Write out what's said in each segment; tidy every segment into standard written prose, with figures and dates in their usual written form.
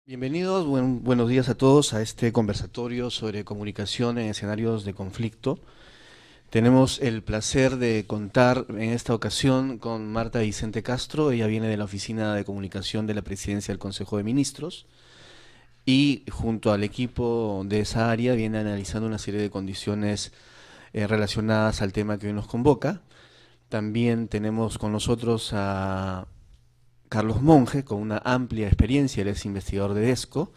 Bienvenidos, buenos días a todos a este conversatorio sobre comunicación en escenarios de conflicto. Tenemos el placer de contar en esta ocasión con Marta Vicente Castro. Ella viene de la Oficina de Comunicación de la Presidencia del Consejo de Ministros y junto al equipo de esa área viene analizando una serie de condiciones relacionadas al tema que hoy nos convoca. También tenemos con nosotros a Carlos Monge, con una amplia experiencia. Él es investigador de DESCO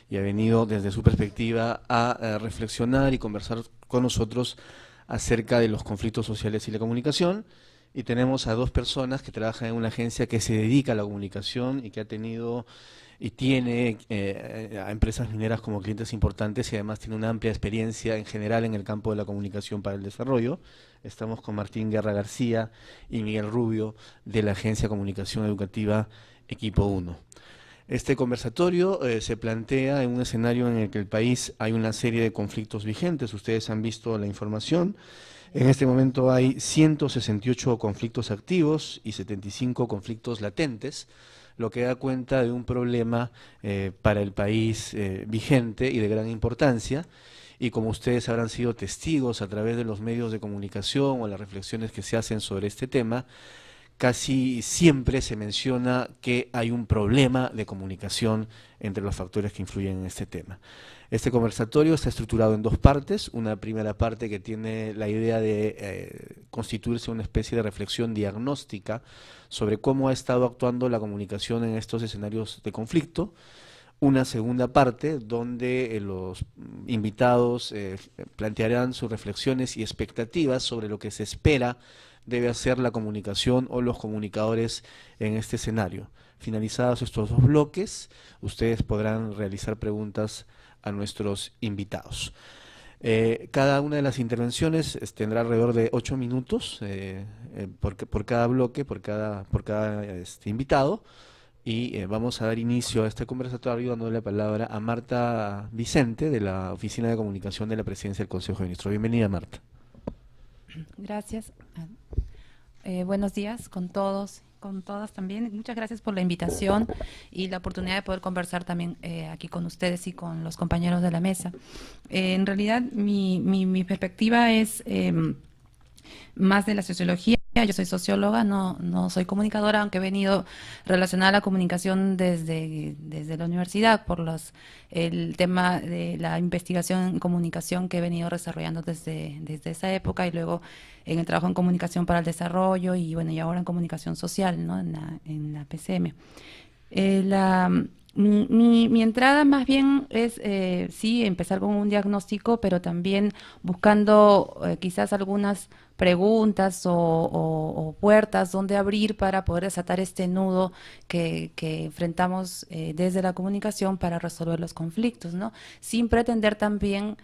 y ha venido desde su perspectiva a reflexionar y conversar con nosotros acerca de los conflictos sociales y la comunicación. Y tenemos a dos personas que trabajan en una agencia que se dedica a la comunicación y que ha tenido y tiene a empresas mineras como clientes importantes y además tiene una amplia experiencia en general en el campo de la comunicación para el desarrollo. Estamos con Martín Guerra García y Miguel Rubio de la Agencia de Comunicación Educativa Equipo 1. Este conversatorio se plantea en un escenario en el que el país hay una serie de conflictos vigentes. Ustedes han visto la información. En este momento hay 168 conflictos activos y 75 conflictos latentes, lo que da cuenta de un problema para el país vigente y de gran importancia. Y como ustedes habrán sido testigos a través de los medios de comunicación o las reflexiones que se hacen sobre este tema, casi siempre se menciona que hay un problema de comunicación entre los factores que influyen en este tema. Este conversatorio está estructurado en dos partes. Una primera parte que tiene la idea de constituirse una especie de reflexión diagnóstica sobre cómo ha estado actuando la comunicación en estos escenarios de conflicto. Una segunda parte donde los invitados plantearán sus reflexiones y expectativas sobre lo que se espera debe hacer la comunicación o los comunicadores en este escenario. Finalizados estos dos bloques, ustedes podrán realizar preguntas a nuestros invitados. Cada una de las intervenciones tendrá alrededor de 8 minutos por cada bloque, por cada invitado. Y vamos a dar inicio a este conversatorio dándole la palabra a Marta Vicente de la Oficina de Comunicación de la Presidencia del Consejo de Ministros. Bienvenida, Marta. Gracias. Buenos días con todos, con todas también. Muchas gracias por la invitación y la oportunidad de poder conversar también aquí con ustedes y con los compañeros de la mesa. En realidad, mi perspectiva es más de la sociología. Yo soy socióloga, no soy comunicadora, aunque he venido relacionada a la comunicación desde la universidad por el tema de la investigación en comunicación que he venido desarrollando desde esa época y luego en el trabajo en comunicación para el desarrollo y bueno, y ahora en comunicación social, ¿no? En la PCM. Mi entrada más bien es, sí, empezar con un diagnóstico, pero también buscando quizás algunas preguntas o puertas donde abrir para poder desatar este nudo que enfrentamos desde la comunicación para resolver los conflictos, ¿no? Sin pretender también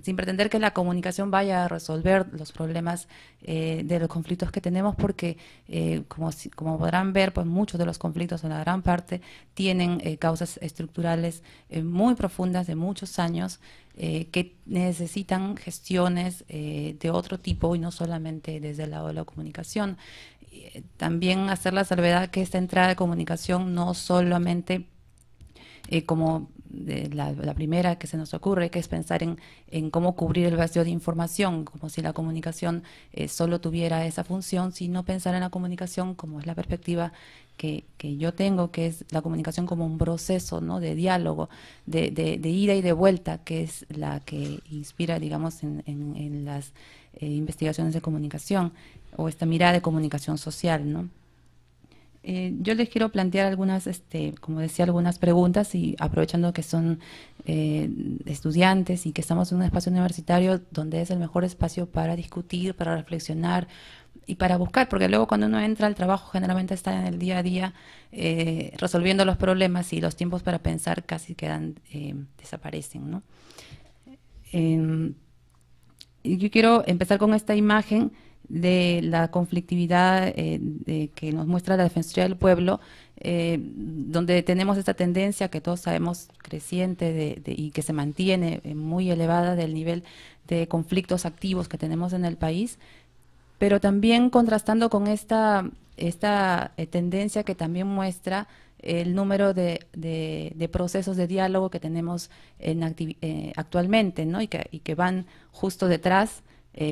sin pretender que la comunicación vaya a resolver los problemas de los conflictos que tenemos, porque como podrán ver, pues muchos de los conflictos, en la gran parte, tienen causas estructurales muy profundas de muchos años que necesitan gestiones de otro tipo y no solamente desde el lado de la comunicación. También hacer la salvedad que esta entrada de comunicación no solamente como la primera que se nos ocurre, que es pensar en cómo cubrir el vacío de información, como si la comunicación solo tuviera esa función, sino pensar en la comunicación como es la perspectiva que yo tengo, que es la comunicación como un proceso, ¿no? De diálogo, de ida y de vuelta, que es la que inspira, digamos, en las investigaciones de comunicación, o esta mirada de comunicación social, ¿no? Yo les quiero plantear algunas, como decía, algunas preguntas y aprovechando que son estudiantes y que estamos en un espacio universitario donde es el mejor espacio para discutir, para reflexionar y para buscar, porque luego cuando uno entra al trabajo generalmente está en el día a día resolviendo los problemas y los tiempos para pensar casi quedan, desaparecen, ¿no? Yo quiero empezar con esta imagen de la conflictividad que nos muestra la Defensoría del Pueblo, donde tenemos esta tendencia que todos sabemos creciente y que se mantiene muy elevada del nivel de conflictos activos que tenemos en el país, pero también contrastando con esta tendencia que también muestra el número de procesos de diálogo que tenemos actualmente, ¿no? Y que van justo detrás,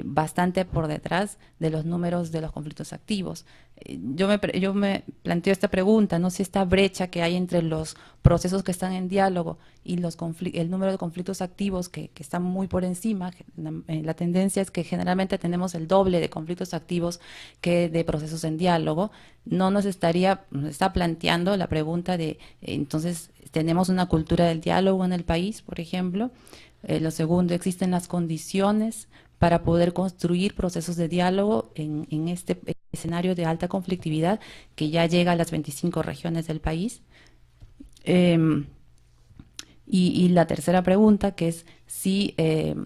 bastante por detrás de los números de los conflictos activos. Yo me planteo esta pregunta, ¿no? Si esta brecha que hay entre los procesos que están en diálogo y el número de conflictos activos que están muy por encima, la tendencia es que generalmente tenemos el doble de conflictos activos que de procesos en diálogo. Nos está planteando la pregunta de, entonces, ¿tenemos una cultura del diálogo en el país, por ejemplo? Lo segundo, ¿existen las condiciones para poder construir procesos de diálogo en este escenario de alta conflictividad que ya llega a las 25 regiones del país? Y la tercera pregunta, que es si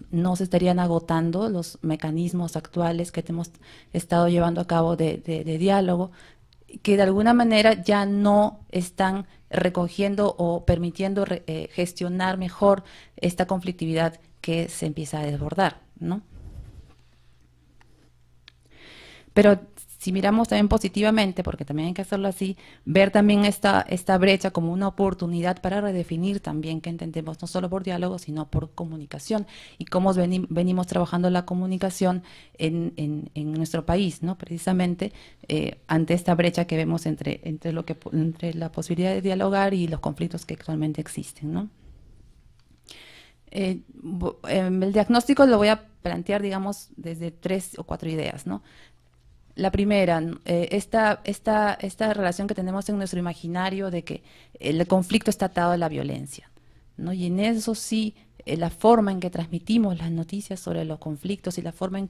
no se estarían agotando los mecanismos actuales que hemos estado llevando a cabo de diálogo, que de alguna manera ya no están recogiendo o permitiendo gestionar mejor esta conflictividad que se empieza a desbordar, ¿no? Pero si miramos también positivamente, porque también hay que hacerlo así, ver también esta brecha como una oportunidad para redefinir también qué entendemos, no solo por diálogo, sino por comunicación, y cómo venimos trabajando la comunicación en nuestro país, ¿no? Precisamente ante esta brecha que vemos entre la posibilidad de dialogar y los conflictos que actualmente existen, ¿no? El diagnóstico lo voy a plantear, digamos, desde 3 o 4 ideas, ¿no? La primera, esta relación que tenemos en nuestro imaginario de que el conflicto está atado a la violencia, ¿no? Y en eso sí, la forma en que transmitimos las noticias sobre los conflictos y la forma en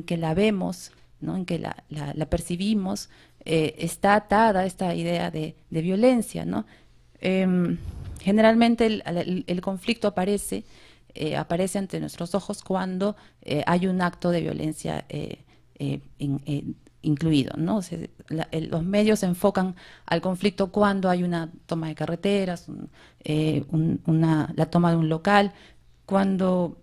que la vemos, ¿no? En que la percibimos, está atada a esta idea de violencia, ¿no? Generalmente el conflicto aparece ante nuestros ojos cuando hay un acto de violencia incluido, ¿no? O sea, los medios se enfocan al conflicto cuando hay una toma de carreteras, la toma de un local, cuando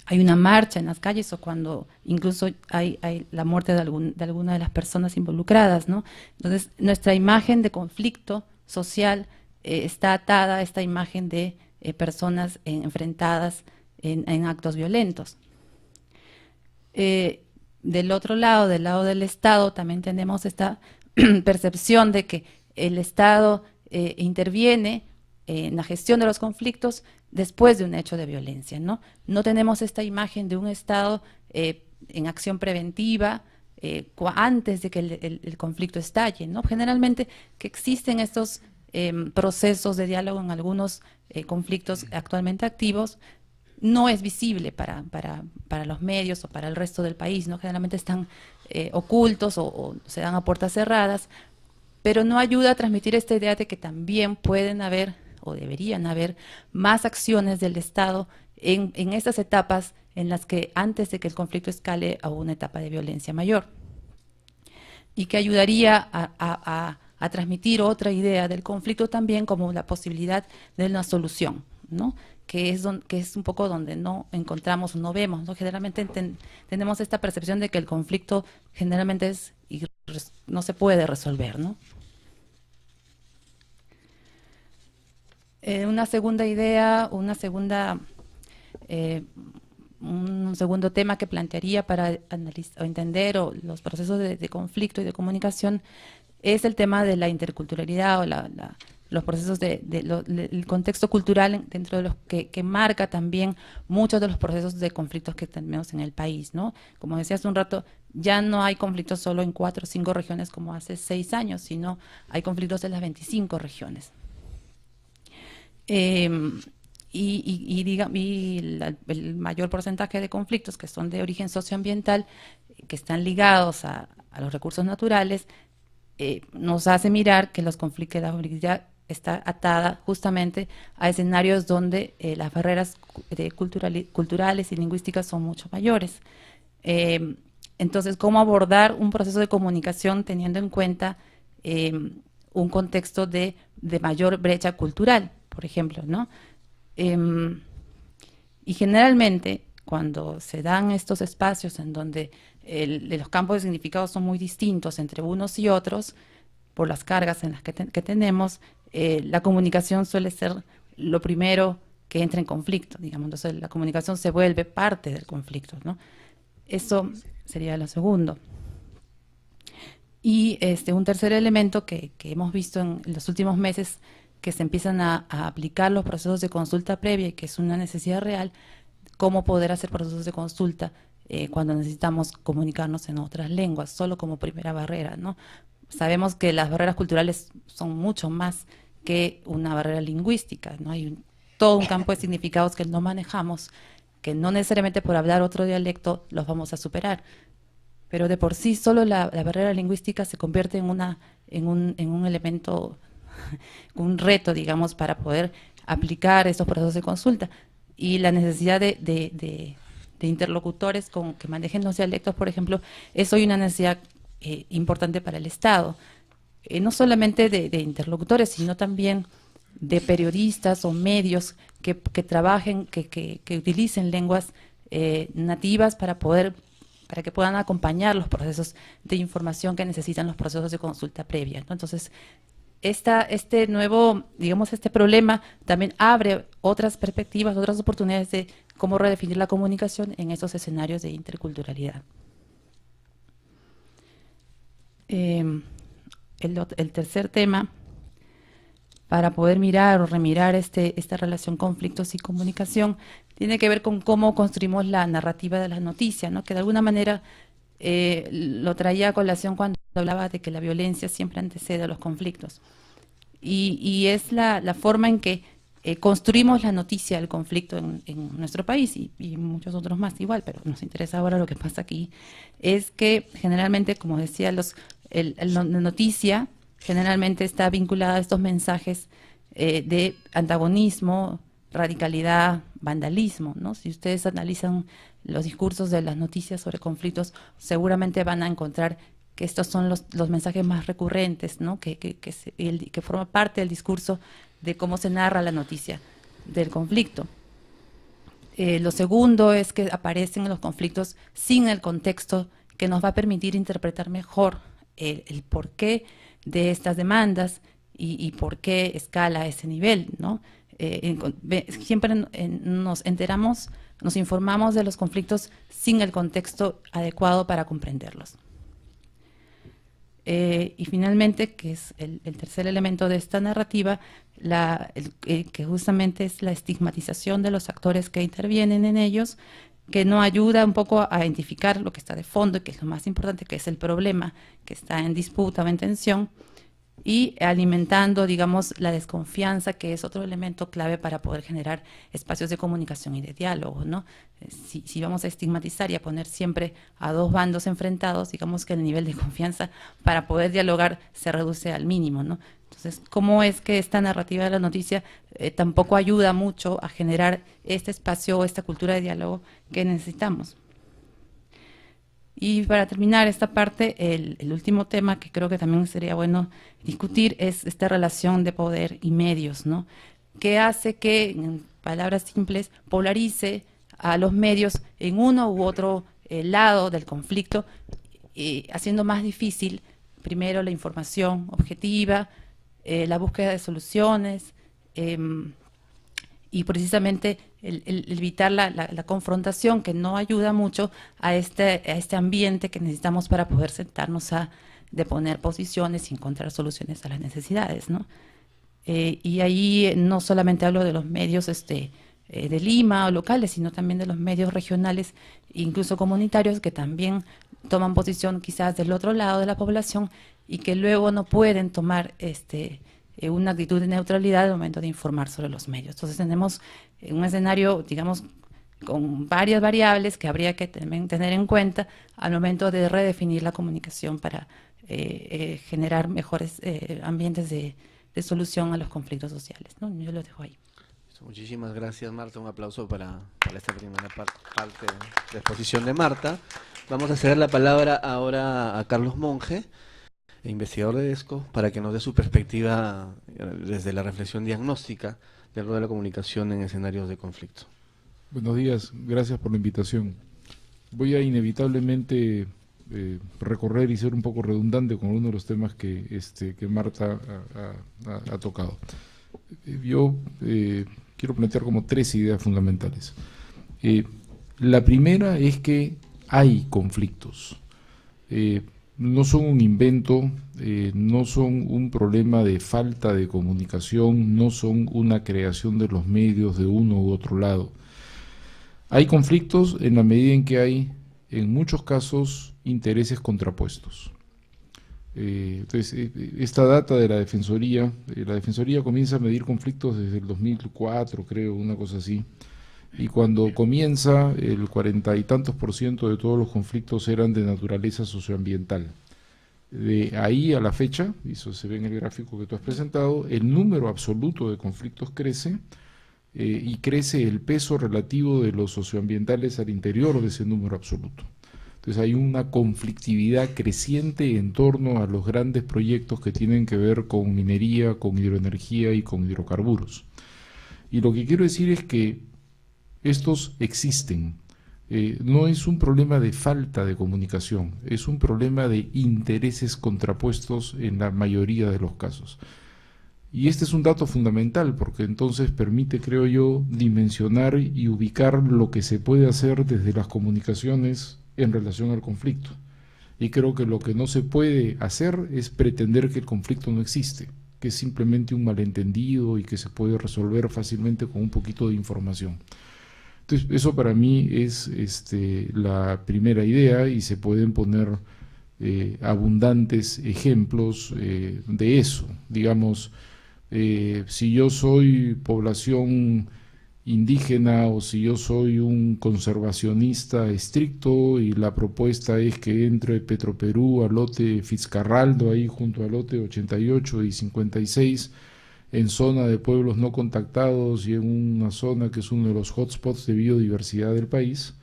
hay una marcha en las calles o cuando incluso hay la muerte de alguna de las personas involucradas, ¿no? Entonces, nuestra imagen de conflicto social está atada a esta imagen de personas enfrentadas en actos violentos. Del otro lado, del lado del Estado, también tenemos esta percepción de que el Estado interviene en la gestión de los conflictos después de un hecho de violencia, ¿no? No tenemos esta imagen de un Estado en acción preventiva antes de que el conflicto estalle, ¿no? Generalmente que existen estos procesos de diálogo en algunos conflictos actualmente activos, no es visible para los medios o para el resto del país, ¿no? Generalmente están ocultos o se dan a puertas cerradas, pero no ayuda a transmitir esta idea de que también pueden haber o deberían haber más acciones del Estado en estas etapas en las que antes de que el conflicto escale a una etapa de violencia mayor. Y que ayudaría a transmitir otra idea del conflicto también como la posibilidad de una solución, ¿no? Que es un poco donde no encontramos, no vemos, ¿no? Generalmente tenemos esta percepción de que el conflicto generalmente no se puede resolver, ¿no? Una segunda idea, un segundo tema que plantearía para analizar o entender los procesos de conflicto y de comunicación es el tema de la interculturalidad o los procesos el contexto cultural dentro de los que marca también muchos de los procesos de conflictos que tenemos en el país, ¿no? Como decía hace un rato, ya no hay conflictos solo en 4 o 5 regiones como hace 6 años, sino hay conflictos en las 25 regiones. El mayor porcentaje de conflictos que son de origen socioambiental, que están ligados a los recursos naturales, nos hace mirar que la conflictividad está atada justamente a escenarios donde las barreras culturales y lingüísticas son mucho mayores. Entonces, ¿cómo abordar un proceso de comunicación teniendo en cuenta un contexto de mayor brecha cultural, por ejemplo, ¿no? Y generalmente, cuando se dan estos espacios en donde los campos de significados son muy distintos entre unos y otros, por las cargas en las que tenemos, la comunicación suele ser lo primero que entra en conflicto, digamos. Entonces la comunicación se vuelve parte del conflicto, ¿no? Eso sería lo segundo. Y un tercer elemento que hemos visto en los últimos meses, que se empiezan a aplicar los procesos de consulta previa y que es una necesidad real, cómo poder hacer procesos de consulta cuando necesitamos comunicarnos en otras lenguas, solo como primera barrera, ¿no? Sabemos que las barreras culturales son mucho más que una barrera lingüística, ¿no? Hay todo un campo de significados que no manejamos, que no necesariamente por hablar otro dialecto los vamos a superar, pero de por sí solo la barrera lingüística se convierte en un elemento, un reto, digamos, para poder aplicar estos procesos de consulta. Y la necesidad de interlocutores que manejen los dialectos, por ejemplo, es hoy una necesidad importante para el Estado. No solamente de interlocutores, sino también de periodistas o medios que trabajen, que utilicen lenguas nativas para que puedan acompañar los procesos de información que necesitan los procesos de consulta previa, ¿no? Entonces, este nuevo, digamos, este problema también abre otras perspectivas, otras oportunidades de cómo redefinir la comunicación en esos escenarios de interculturalidad. El tercer tema, para poder mirar o remirar esta relación conflictos y comunicación, tiene que ver con cómo construimos la narrativa de la noticia, ¿no? Que de alguna manera lo traía a colación cuando hablaba de que la violencia siempre antecede a los conflictos. Y es la forma en que construimos la noticia del conflicto en nuestro país y muchos otros más igual, pero nos interesa ahora lo que pasa aquí, es que generalmente, como decía, la noticia generalmente está vinculada a estos mensajes de antagonismo, radicalidad, vandalismo, ¿no? Si ustedes analizan los discursos de las noticias sobre conflictos, seguramente van a encontrar que estos son los mensajes más recurrentes, ¿no? Que forma parte del discurso de cómo se narra la noticia del conflicto. Lo segundo es que aparecen los conflictos sin el contexto que nos va a permitir interpretar mejor el porqué de estas demandas y por qué escala a ese nivel, ¿no? Siempre nos enteramos, nos informamos de los conflictos sin el contexto adecuado para comprenderlos. Y finalmente, que es el tercer elemento de esta narrativa, que justamente es la estigmatización de los actores que intervienen en ellos, que no ayuda un poco a identificar lo que está de fondo y que es lo más importante, que es el problema que está en disputa o en tensión, y alimentando, digamos, la desconfianza, que es otro elemento clave para poder generar espacios de comunicación y de diálogo, ¿no? Si vamos a estigmatizar y a poner siempre a dos bandos enfrentados, digamos que el nivel de confianza para poder dialogar se reduce al mínimo, ¿no? Entonces, ¿cómo es que esta narrativa de la noticia tampoco ayuda mucho a generar este espacio o esta cultura de diálogo que necesitamos? Y para terminar esta parte, el último tema que creo que también sería bueno discutir es esta relación de poder y medios, ¿no? Que hace que, en palabras simples, polarice a los medios en uno u otro lado del conflicto, haciendo más difícil, primero, la información objetiva, la búsqueda de soluciones, y precisamente el evitar la confrontación, que no ayuda mucho a este ambiente que necesitamos para poder sentarnos a deponer posiciones y encontrar soluciones a las necesidades, ¿no? Y ahí no solamente hablo de los medios de Lima o locales, sino también de los medios regionales, incluso comunitarios, que también toman posición quizás del otro lado de la población y que luego no pueden tomar una actitud de neutralidad al momento de informar sobre los medios. Entonces tenemos un escenario, digamos, con varias variables que habría que también tener en cuenta al momento de redefinir la comunicación para generar mejores ambientes de solución a los conflictos sociales, ¿no? Yo lo dejo ahí. Muchísimas gracias, Marta. Un aplauso para esta primera parte de exposición de Marta. Vamos a ceder la palabra ahora a Carlos Monge, investigador de ESCO, para que nos dé su perspectiva desde la reflexión diagnóstica del rol de la comunicación en escenarios de conflicto. Buenos días, gracias por la invitación. Voy a inevitablemente recorrer y ser un poco redundante con uno de los temas que Marta ha tocado. Yo quiero plantear como tres ideas fundamentales. La primera es que hay conflictos. No son un invento, no son un problema de falta de comunicación, no son una creación de los medios de uno u otro lado. Hay conflictos en la medida en que hay, en muchos casos, intereses contrapuestos. Entonces, esta data de la Defensoría comienza a medir conflictos desde el 2004, creo, una cosa así. Y cuando comienza, el 40 y tantos % de todos los conflictos eran de naturaleza socioambiental. De ahí a la fecha, y eso se ve en el gráfico que tú has presentado, el número absoluto de conflictos crece, y crece el peso relativo de los socioambientales al interior de ese número absoluto. Entonces hay una conflictividad creciente en torno a los grandes proyectos que tienen que ver con minería, con hidroenergía y con hidrocarburos. Y lo que quiero decir es que estos existen. No es un problema de falta de comunicación, es un problema de intereses contrapuestos en la mayoría de los casos. Y este es un dato fundamental porque entonces permite, creo yo, dimensionar y ubicar lo que se puede hacer desde las comunicaciones en relación al conflicto. Y creo que lo que no se puede hacer es pretender que el conflicto no existe, que es simplemente un malentendido y que se puede resolver fácilmente con un poquito de información. Entonces, eso para mí es la primera idea y se pueden poner abundantes ejemplos de eso. Digamos, si yo soy población indígena o si yo soy un conservacionista estricto y la propuesta es que entre Petroperú al lote Fitzcarraldo, ahí junto al lote 88 y 56, en zona de pueblos no contactados y en una zona que es uno de los hotspots de biodiversidad del país,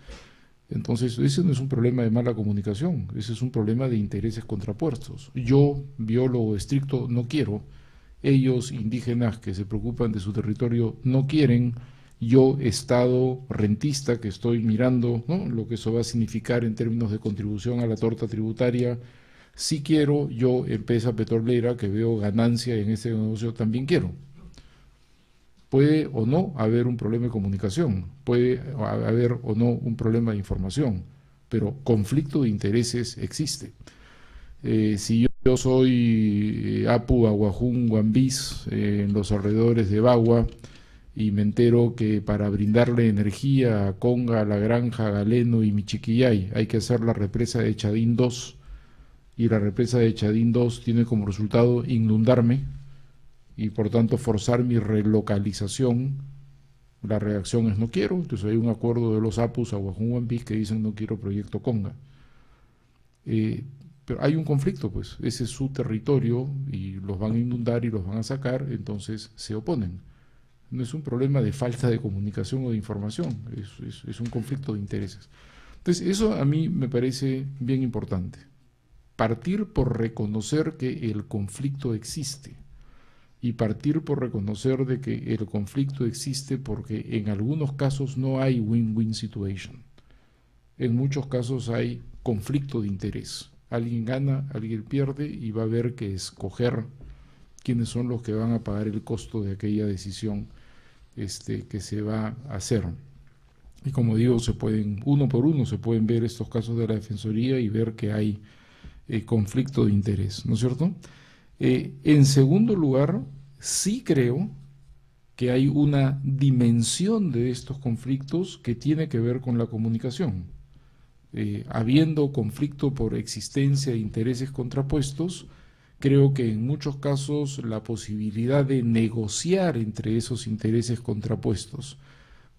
entonces ese no es un problema de mala comunicación, ese es un problema de intereses contrapuestos. Yo, biólogo estricto, no quiero, ellos, indígenas que se preocupan de su territorio, no quieren, yo, Estado rentista, que estoy mirando, ¿no?, lo que eso va a significar en términos de contribución a la torta tributaria, sí quiero, yo, empresa petrolera, que veo ganancia en este negocio, también quiero. Puede o no haber un problema de comunicación, puede haber o no un problema de información, pero conflicto de intereses existe. Si yo soy Apu, Aguajún, Guambís, en los alrededores de Bagua, y me entero que para brindarle energía a Conga, La Granja, Galeno y Michiquillay hay que hacer la represa de Chadín 2, y la represa de Chadín 2 tiene como resultado inundarme y por tanto forzar mi relocalización, la reacción es no quiero. Entonces hay un acuerdo de los Apus, Aguajún, Guambís, que dicen no quiero proyecto Conga. Pero hay un conflicto, pues, ese es su territorio y los van a inundar y los van a sacar, entonces se oponen. No es un problema de falta de comunicación o de información, es un conflicto de intereses. Entonces eso a mí me parece bien importante. Partir por reconocer que el conflicto existe y partir por reconocer de que el conflicto existe porque en algunos casos no hay win-win situation. En muchos casos hay conflicto de interés. Alguien gana, alguien pierde y va a haber que escoger quiénes son los que van a pagar el costo de aquella decisión que se va a hacer. Y como digo, se pueden, uno por uno, se pueden ver estos casos de la Defensoría y ver que hay conflicto de interés, ¿no es cierto? En segundo lugar, sí creo que hay una dimensión de estos conflictos que tiene que ver con la comunicación. Habiendo conflicto por existencia de intereses contrapuestos, creo que en muchos casos la posibilidad de negociar entre esos intereses contrapuestos,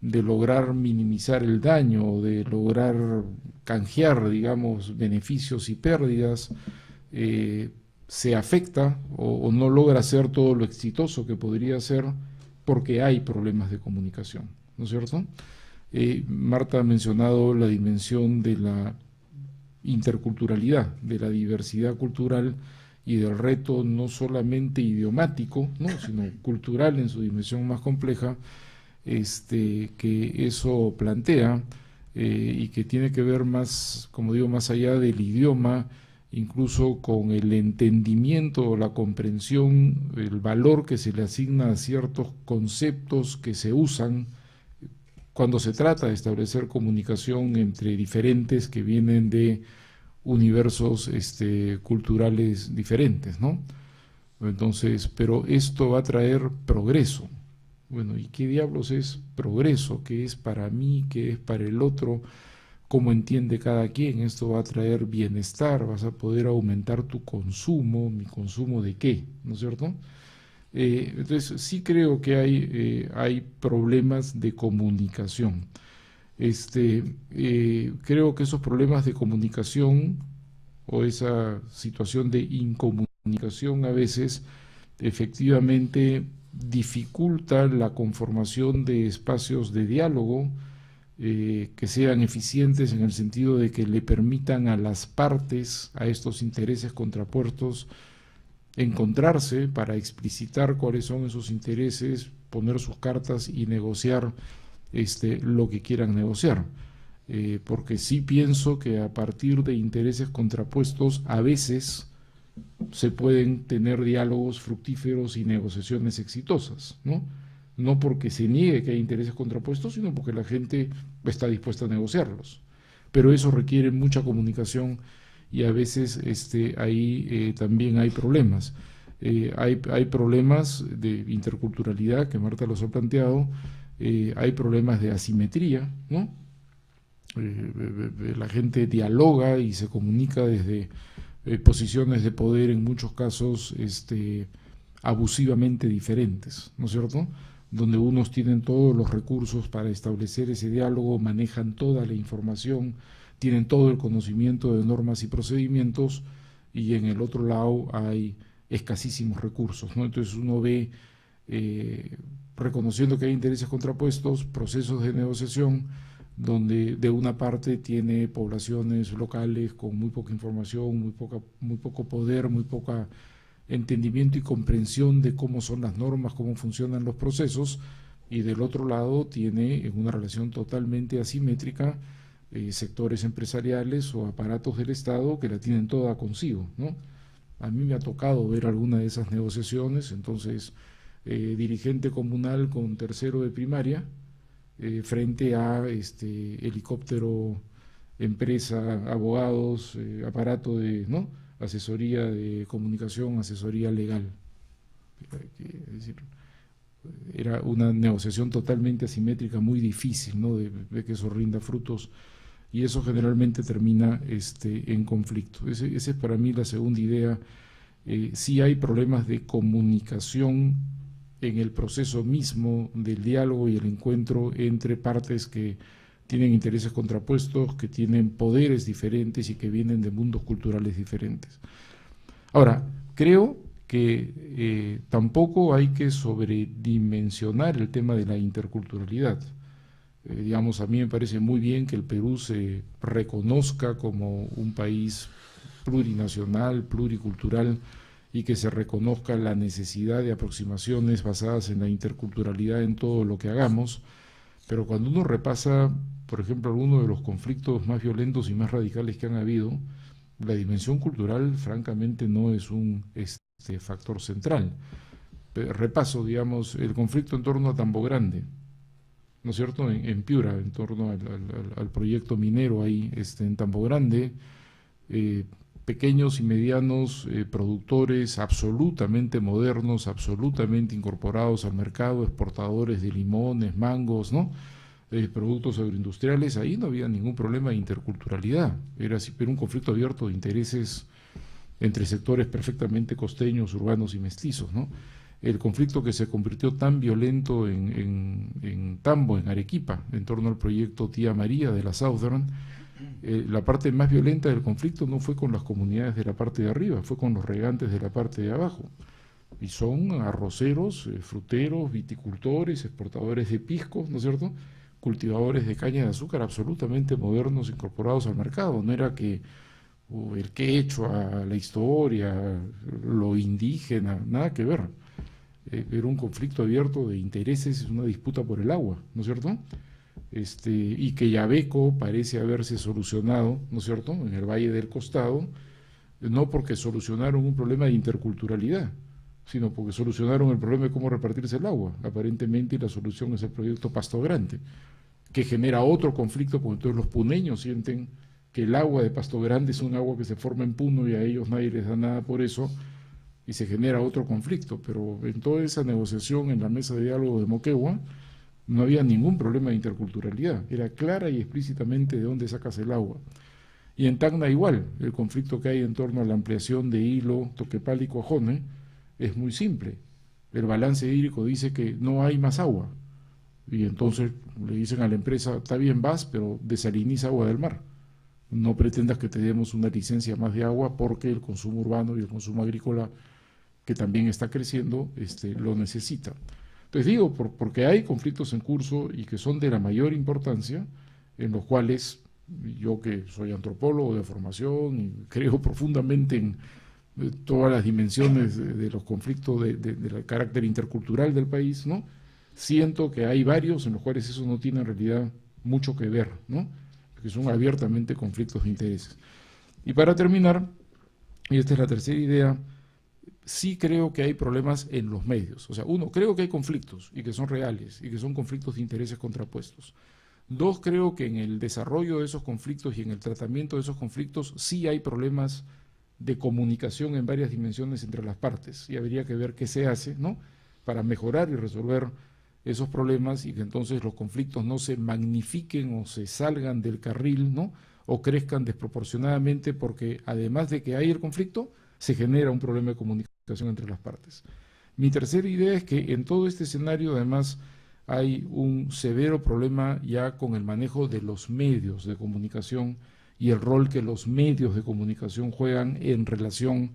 de lograr minimizar el daño, de lograr canjear, digamos, beneficios y pérdidas, se afecta o no logra ser todo lo exitoso que podría ser porque hay problemas de comunicación, ¿no es cierto? Marta ha mencionado la dimensión de la interculturalidad, de la diversidad cultural y del reto no solamente idiomático, ¿no?, sino cultural en su dimensión más compleja, que eso plantea. y que tiene que ver más, como digo, más allá del idioma, incluso con el entendimiento o la comprensión, el valor que se le asigna a ciertos conceptos que se usan cuando se trata de establecer comunicación entre diferentes que vienen de universos culturales diferentes, ¿no? Entonces, pero esto va a traer progreso. Bueno, ¿y qué diablos es progreso? ¿Qué es para mí? ¿Qué es para el otro? ¿Cómo entiende cada quien? Esto va a traer bienestar, vas a poder aumentar tu consumo. ¿Mi consumo de qué? ¿No es cierto? Entonces, sí creo que hay problemas de comunicación. Creo que esos problemas de comunicación o esa situación de incomunicación a veces efectivamente dificulta la conformación de espacios de diálogo que sean eficientes en el sentido de que le permitan a las partes, a estos intereses contrapuestos, encontrarse para explicitar cuáles son esos intereses, poner sus cartas y negociar lo que quieran negociar. Porque sí pienso que a partir de intereses contrapuestos a veces se pueden tener diálogos fructíferos y negociaciones exitosas, ¿no? No porque se niegue que hay intereses contrapuestos, sino porque la gente está dispuesta a negociarlos. Pero eso requiere mucha comunicación y a veces ahí también hay problemas. Hay problemas de interculturalidad, que Marta los ha planteado, hay problemas de asimetría, ¿no? La gente dialoga y se comunica desde posiciones de poder en muchos casos abusivamente diferentes, ¿no es cierto? Donde unos tienen todos los recursos para establecer ese diálogo, manejan toda la información, tienen todo el conocimiento de normas y procedimientos, y en el otro lado hay escasísimos recursos, ¿no? Entonces uno ve, reconociendo que hay intereses contrapuestos, procesos de negociación, donde de una parte tiene poblaciones locales con muy poca información, muy poco poder, muy poco entendimiento y comprensión de cómo son las normas, cómo funcionan los procesos, y del otro lado tiene en una relación totalmente asimétrica sectores empresariales o aparatos del Estado que la tienen toda consigo, ¿no? A mí me ha tocado ver alguna de esas negociaciones, entonces dirigente comunal con tercero de primaria, frente a helicóptero, empresa, abogados, aparato de, ¿no?, asesoría de comunicación, asesoría legal. Es decir, era una negociación totalmente asimétrica, muy difícil, ¿no?, de que eso rinda frutos, y eso generalmente termina en conflicto. Esa es para mí la segunda idea. Sí hay problemas de comunicación en el proceso mismo del diálogo y el encuentro entre partes que tienen intereses contrapuestos, que tienen poderes diferentes y que vienen de mundos culturales diferentes. Ahora, creo que tampoco hay que sobredimensionar el tema de la interculturalidad. Digamos, a mí me parece muy bien que el Perú se reconozca como un país plurinacional, pluricultural, y que se reconozca la necesidad de aproximaciones basadas en la interculturalidad en todo lo que hagamos, pero cuando uno repasa, por ejemplo, algunos de los conflictos más violentos y más radicales que han habido, la dimensión cultural francamente no es un factor central. Repaso, digamos, el conflicto en torno a Tambo Grande, ¿no es cierto?, en Piura, en torno al proyecto minero ahí en Tambo Grande, pequeños y medianos productores absolutamente modernos, absolutamente incorporados al mercado, exportadores de limones, mangos, ¿no?, productos agroindustriales. Ahí no había ningún problema de interculturalidad, era un conflicto abierto de intereses entre sectores perfectamente costeños, urbanos y mestizos, ¿no? El conflicto que se convirtió tan violento en Tambo, en Arequipa, en torno al proyecto Tía María de la Southern, la parte más violenta del conflicto no fue con las comunidades de la parte de arriba, fue con los regantes de la parte de abajo. Y son arroceros, fruteros, viticultores, exportadores de pisco, ¿no es cierto?, cultivadores de caña de azúcar absolutamente modernos, incorporados al mercado. No era que el quechua, la historia, lo indígena, nada que ver. Era un conflicto abierto de intereses, una disputa por el agua, ¿no es cierto? y que Yabeco parece haberse solucionado, ¿no es cierto?, en el Valle del Costado, no porque solucionaron un problema de interculturalidad, sino porque solucionaron el problema de cómo repartirse el agua. Aparentemente la solución es el proyecto Pasto Grande, que genera otro conflicto, porque entonces los puneños sienten que el agua de Pasto Grande es un agua que se forma en Puno y a ellos nadie les da nada por eso, y se genera otro conflicto. Pero en toda esa negociación en la mesa de diálogo de Moquegua no había ningún problema de interculturalidad, era clara y explícitamente de dónde sacas el agua. Y en Tacna igual, el conflicto que hay en torno a la ampliación de Hilo, Toquepala y Cuajone es muy simple. El balance hídrico dice que no hay más agua, y entonces le dicen a la empresa, está bien, vas, pero desaliniza agua del mar. No pretendas que te demos una licencia más de agua porque el consumo urbano y el consumo agrícola, que también está creciendo, lo necesita. Entonces digo, porque hay conflictos en curso y que son de la mayor importancia, en los cuales yo, que soy antropólogo de formación y creo profundamente en todas las dimensiones de los conflictos del carácter intercultural del país, ¿no?, siento que hay varios en los cuales eso no tiene en realidad mucho que ver, ¿no?, que son abiertamente conflictos de intereses. Y para terminar, y esta es la tercera idea, sí creo que hay problemas en los medios. O sea, uno, creo que hay conflictos y que son reales y que son conflictos de intereses contrapuestos. Dos, creo que en el desarrollo de esos conflictos y en el tratamiento de esos conflictos sí hay problemas de comunicación en varias dimensiones entre las partes, y habría que ver qué se hace, ¿no?, para mejorar y resolver esos problemas, y que entonces los conflictos no se magnifiquen o se salgan del carril, ¿no?, o crezcan desproporcionadamente, porque además de que hay el conflicto, se genera un problema de comunicación entre las partes. Mi tercera idea es que en todo este escenario además hay un severo problema ya con el manejo de los medios de comunicación y el rol que los medios de comunicación juegan en relación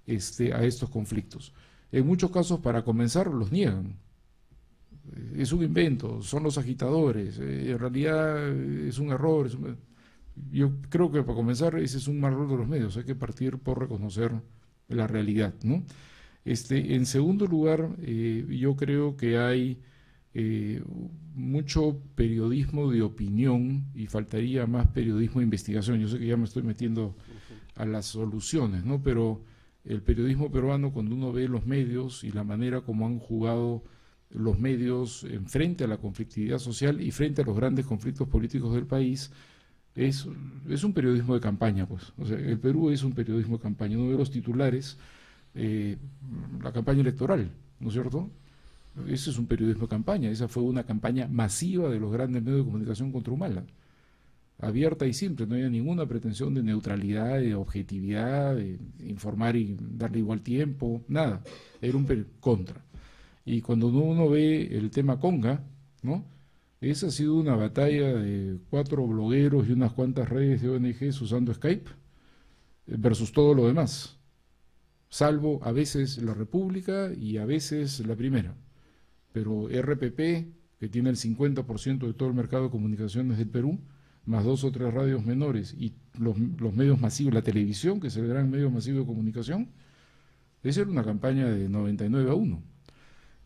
a estos conflictos. En muchos casos, para comenzar, los niegan. Es un invento, son los agitadores, en realidad es un error. Yo creo que para comenzar ese es un mal rol de los medios, hay que partir por reconocer la realidad, ¿no? En segundo lugar, yo creo que hay mucho periodismo de opinión y faltaría más periodismo de investigación. Yo sé que ya me estoy metiendo a las soluciones, ¿no?, pero el periodismo peruano, cuando uno ve los medios y la manera como han jugado los medios en frente a la conflictividad social y frente a los grandes conflictos políticos del país, es un periodismo de campaña, pues. O sea, el Perú es un periodismo de campaña. Uno ve los titulares, la campaña electoral, ¿no es cierto? Ese es un periodismo de campaña. Esa fue una campaña masiva de los grandes medios de comunicación contra Humala, abierta y simple, no había ninguna pretensión de neutralidad, de objetividad, de informar y darle igual tiempo, nada, era un contra. Y cuando uno ve el tema Conga, ¿no?, esa ha sido una batalla de 4 blogueros y unas cuantas redes de ONGs usando Skype versus todo lo demás, salvo a veces La República y a veces La Primera. Pero RPP, que tiene el 50% de todo el mercado de comunicaciones del Perú, más 2 o 3 radios menores y los medios masivos, la televisión, que es el gran medio masivo de comunicación, esa era una campaña de 99-1.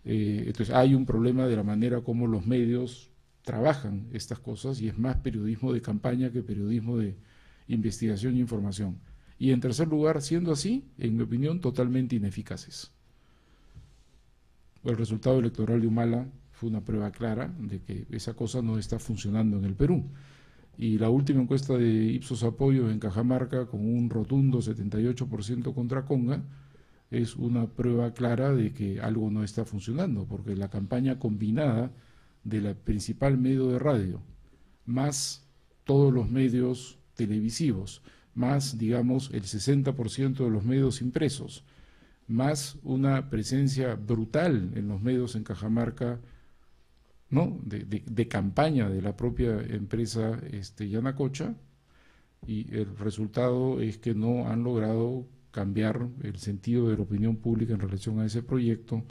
Entonces hay un problema de la manera como los medios trabajan estas cosas, y es más periodismo de campaña que periodismo de investigación e información. Y en tercer lugar, siendo así, en mi opinión, totalmente ineficaces. El resultado electoral de Humala fue una prueba clara de que esa cosa no está funcionando en el Perú. Y la última encuesta de Ipsos Apoyo en Cajamarca, con un rotundo 78% contra Conga, es una prueba clara de que algo no está funcionando, porque la campaña combinada de la principal medio de radio, más todos los medios televisivos, más, digamos, el 60% de los medios impresos, más una presencia brutal en los medios en Cajamarca, ¿no?, de campaña de la propia empresa Yanacocha, y el resultado es que no han logrado cambiar el sentido de la opinión pública en relación a ese proyecto,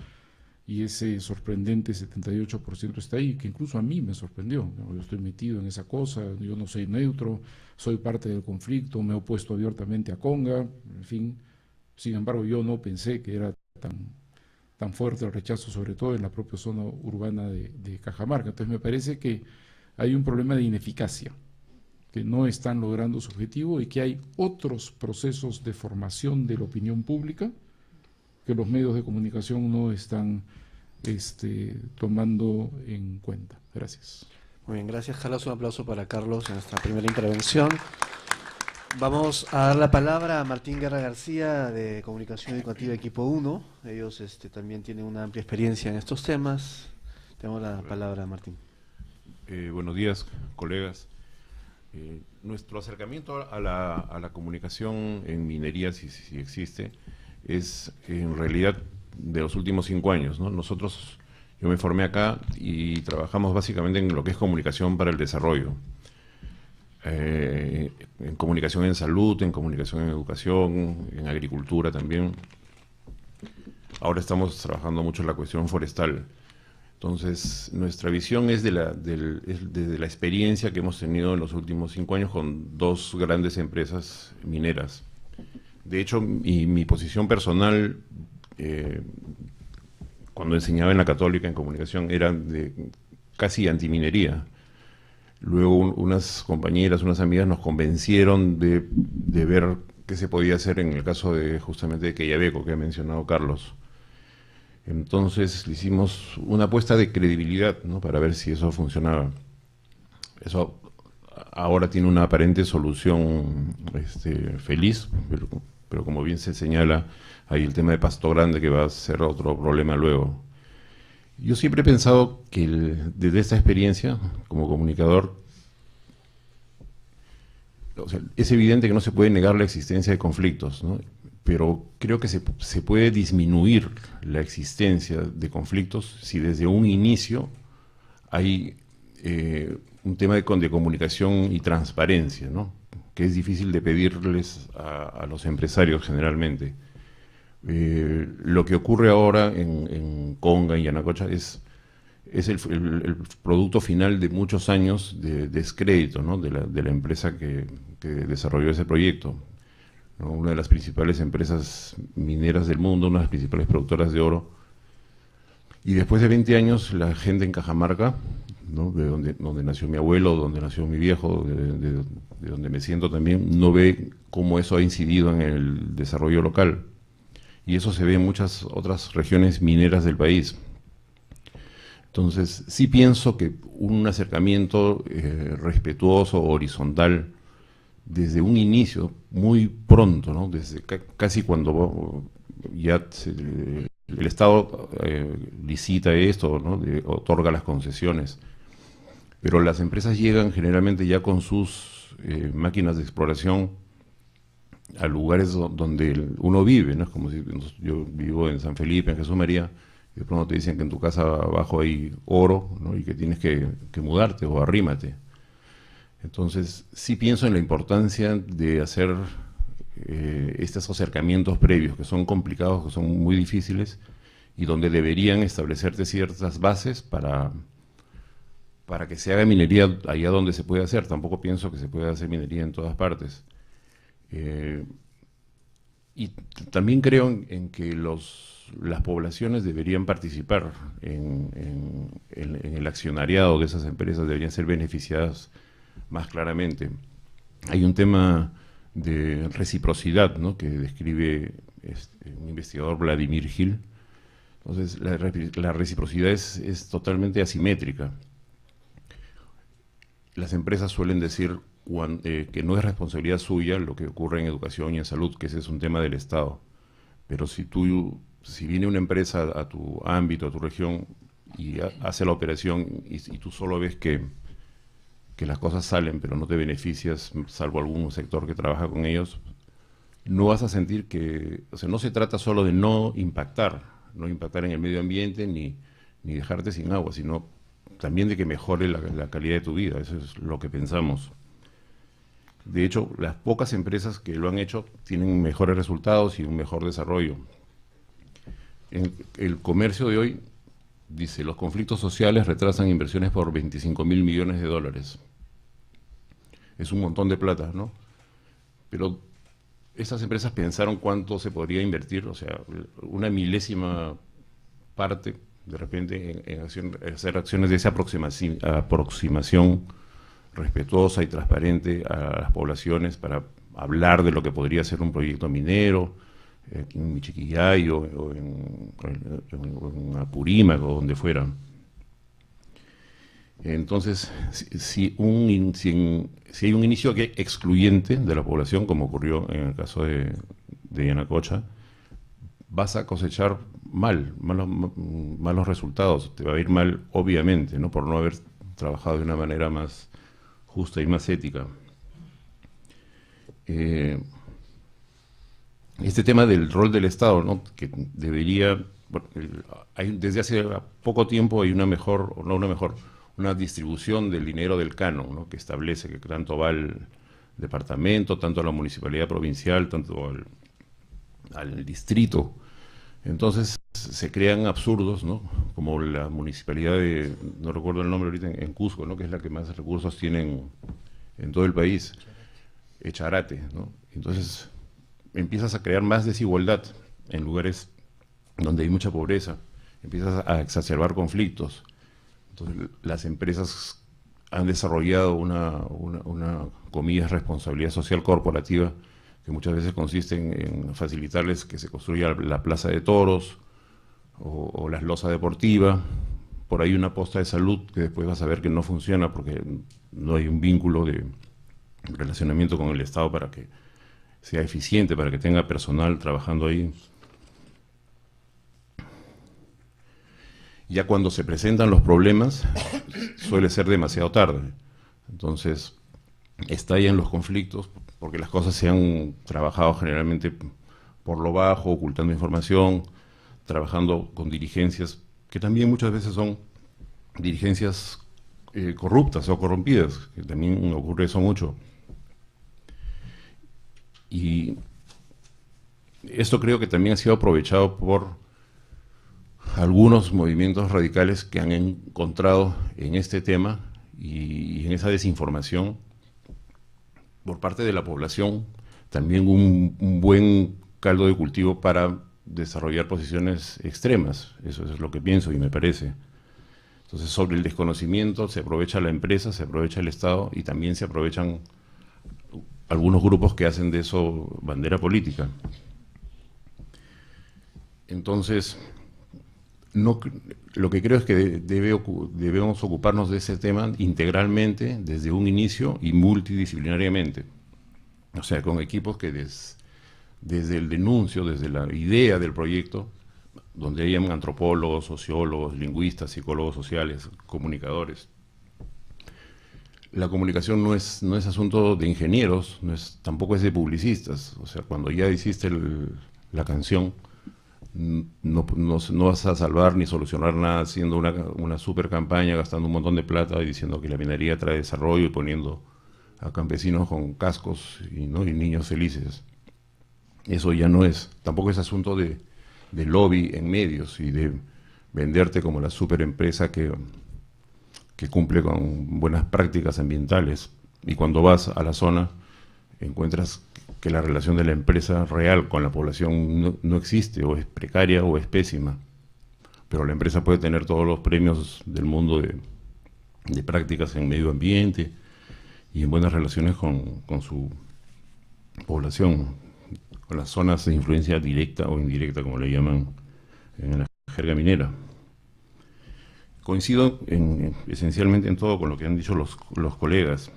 y ese sorprendente 78% está ahí, que incluso a mí me sorprendió. Yo estoy metido en esa cosa, yo no soy neutro, soy parte del conflicto, me he opuesto abiertamente a Conga, en fin. Sin embargo, yo no pensé que era tan fuerte el rechazo, sobre todo en la propia zona urbana de Cajamarca. Entonces me parece que hay un problema de ineficacia, que no están logrando su objetivo y que hay otros procesos de formación de la opinión pública que los medios de comunicación no están tomando en cuenta. Gracias. Muy bien, gracias Carlos. Un aplauso para Carlos en esta primera intervención. Vamos a dar la palabra a Martín Guerra García de Comunicación Educativa Equipo 1. Ellos también tienen una amplia experiencia en estos temas. Tenemos la palabra, Martín. Buenos días, colegas. Nuestro acercamiento a la comunicación en minería, si existe, es en realidad de los últimos 5 años, ¿no? Yo me formé acá y trabajamos básicamente en lo que es comunicación para el desarrollo. En comunicación en salud, en comunicación en educación, en agricultura también. Ahora estamos trabajando mucho en la cuestión forestal. Entonces, nuestra visión es desde la experiencia que hemos tenido en los últimos 5 años con 2 grandes empresas mineras. De hecho, mi posición personal, cuando enseñaba en la Católica en comunicación, era de casi antiminería. Luego unas compañeras, unas amigas nos convencieron de ver qué se podía hacer en el caso de justamente de Quellaveco, que ha mencionado Carlos. Entonces le hicimos una apuesta de credibilidad, ¿no?, para ver si eso funcionaba. Eso ahora tiene una aparente solución feliz, pero como bien se señala, hay el tema de Pasto Grande que va a ser otro problema luego. Yo siempre he pensado que desde esta experiencia como comunicador, o sea, es evidente que no se puede negar la existencia de conflictos, ¿no?, pero creo que se puede disminuir la existencia de conflictos si desde un inicio hay un tema de comunicación y transparencia, ¿no?, que es difícil de pedirles a los empresarios generalmente. Lo que ocurre ahora en Conga y Yanacocha es el producto final de muchos años de descrédito, ¿no?, de la empresa que desarrolló ese proyecto, ¿no?, una de las principales empresas mineras del mundo, una de las principales productoras de oro. Y después de 20 años, la gente en Cajamarca, ¿no?, de donde nació mi abuelo, donde nació mi viejo, de donde me siento también, no ve cómo eso ha incidido en el desarrollo local. Y eso se ve en muchas otras regiones mineras del país. Entonces, sí pienso que un acercamiento respetuoso, horizontal, desde un inicio, muy pronto, ¿no?, desde casi cuando ya el Estado licita esto, ¿no?, otorga las concesiones, pero las empresas llegan generalmente ya con sus máquinas de exploración a lugares donde uno vive, ¿no? Es como si yo vivo en San Felipe, en Jesús María, y de pronto te dicen que en tu casa abajo hay oro, ¿no?, y que tienes que mudarte o arrímate. Entonces, sí pienso en la importancia de hacer estos acercamientos previos, que son complicados, que son muy difíciles, y donde deberían establecerse ciertas bases para que se haga minería allá donde se puede hacer. Tampoco pienso que se pueda hacer minería en todas partes. Y también creo en que las poblaciones deberían participar en el accionariado de esas empresas, deberían ser beneficiadas más claramente. Hay un tema de reciprocidad, ¿no?, que describe un investigador, Vladimir Gil. Entonces, la reciprocidad es totalmente asimétrica. Las empresas suelen decir que no es responsabilidad suya lo que ocurre en educación y en salud, que ese es un tema del Estado. Pero si viene una empresa a tu ámbito, a tu región, y hace la operación y tú solo ves que las cosas salen, pero no te beneficias, salvo algún sector que trabaja con ellos, no vas a sentir que, o sea, no se trata solo de no impactar en el medio ambiente ni dejarte sin agua, sino también de que mejore la calidad de tu vida. Eso es lo que pensamos. De hecho, las pocas empresas que lo han hecho tienen mejores resultados y un mejor desarrollo. En el comercio de hoy dice, los conflictos sociales retrasan inversiones por 25.000 millones de dólares. Es un montón de plata, ¿no? Pero estas empresas pensaron cuánto se podría invertir, o sea, una milésima parte de repente hacer acciones de esa aproximación respetuosa y transparente a las poblaciones para hablar de lo que podría ser un proyecto minero en Michiquillay o en Apurímac o donde fuera. Entonces, si hay un inicio excluyente de la población, como ocurrió en el caso de Yanacocha, vas a cosechar malos resultados, te va a ir mal, obviamente, ¿no? Por no haber trabajado de una manera más justa y más ética. Este tema del rol del Estado, ¿no? Que debería, bueno, desde hace poco tiempo hay una distribución del dinero del canon, ¿no? Que establece que tanto va al departamento, tanto a la municipalidad provincial, tanto al distrito. Entonces se crean absurdos, ¿no? Como la municipalidad de, no recuerdo el nombre ahorita, en Cusco, ¿no? Que es la que más recursos tiene en todo el país, Echarate, ¿no? Entonces empiezas a crear más desigualdad en lugares donde hay mucha pobreza, empiezas a exacerbar conflictos. Entonces las empresas han desarrollado una comillas, responsabilidad social corporativa que muchas veces consiste en facilitarles que se construya la plaza de toros o la losa deportiva. Por ahí una posta de salud que después vas a ver que no funciona porque no hay un vínculo de relacionamiento con el Estado para que sea eficiente, para que tenga personal trabajando ahí. Ya cuando se presentan los problemas suele ser demasiado tarde. Entonces estallan los conflictos porque las cosas se han trabajado generalmente por lo bajo, ocultando información, trabajando con dirigencias que también muchas veces son dirigencias corruptas o corrompidas, que también ocurre eso mucho. Y esto creo que también ha sido aprovechado por algunos movimientos radicales que han encontrado en este tema y en esa desinformación por parte de la población también un buen caldo de cultivo para desarrollar posiciones extremas. Eso es lo que pienso y me parece. Entonces, sobre el desconocimiento se aprovecha la empresa, se aprovecha el Estado y también se aprovechan algunos grupos que hacen de eso bandera política. Entonces, lo que creo es que debemos ocuparnos de ese tema integralmente, desde un inicio y multidisciplinariamente. O sea, con equipos que desde el denuncio, desde la idea del proyecto, donde hayan antropólogos, sociólogos, lingüistas, psicólogos sociales, comunicadores. La comunicación no es asunto de ingenieros, tampoco es de publicistas. O sea, cuando ya hiciste la canción, no vas a salvar ni solucionar nada haciendo una super campaña, gastando un montón de plata y diciendo que la minería trae desarrollo y poniendo a campesinos con cascos y niños felices. Eso ya no es, tampoco es asunto de lobby en medios y de venderte como la super empresa que cumple con buenas prácticas ambientales. Y cuando vas a la zona encuentras que la relación de la empresa real con la población no existe, o es precaria o es pésima. Pero la empresa puede tener todos los premios del mundo de prácticas en medio ambiente y en buenas relaciones con su población, con las zonas de influencia directa o indirecta, como le llaman en la jerga minera. Coincido esencialmente en todo con lo que han dicho los colegas.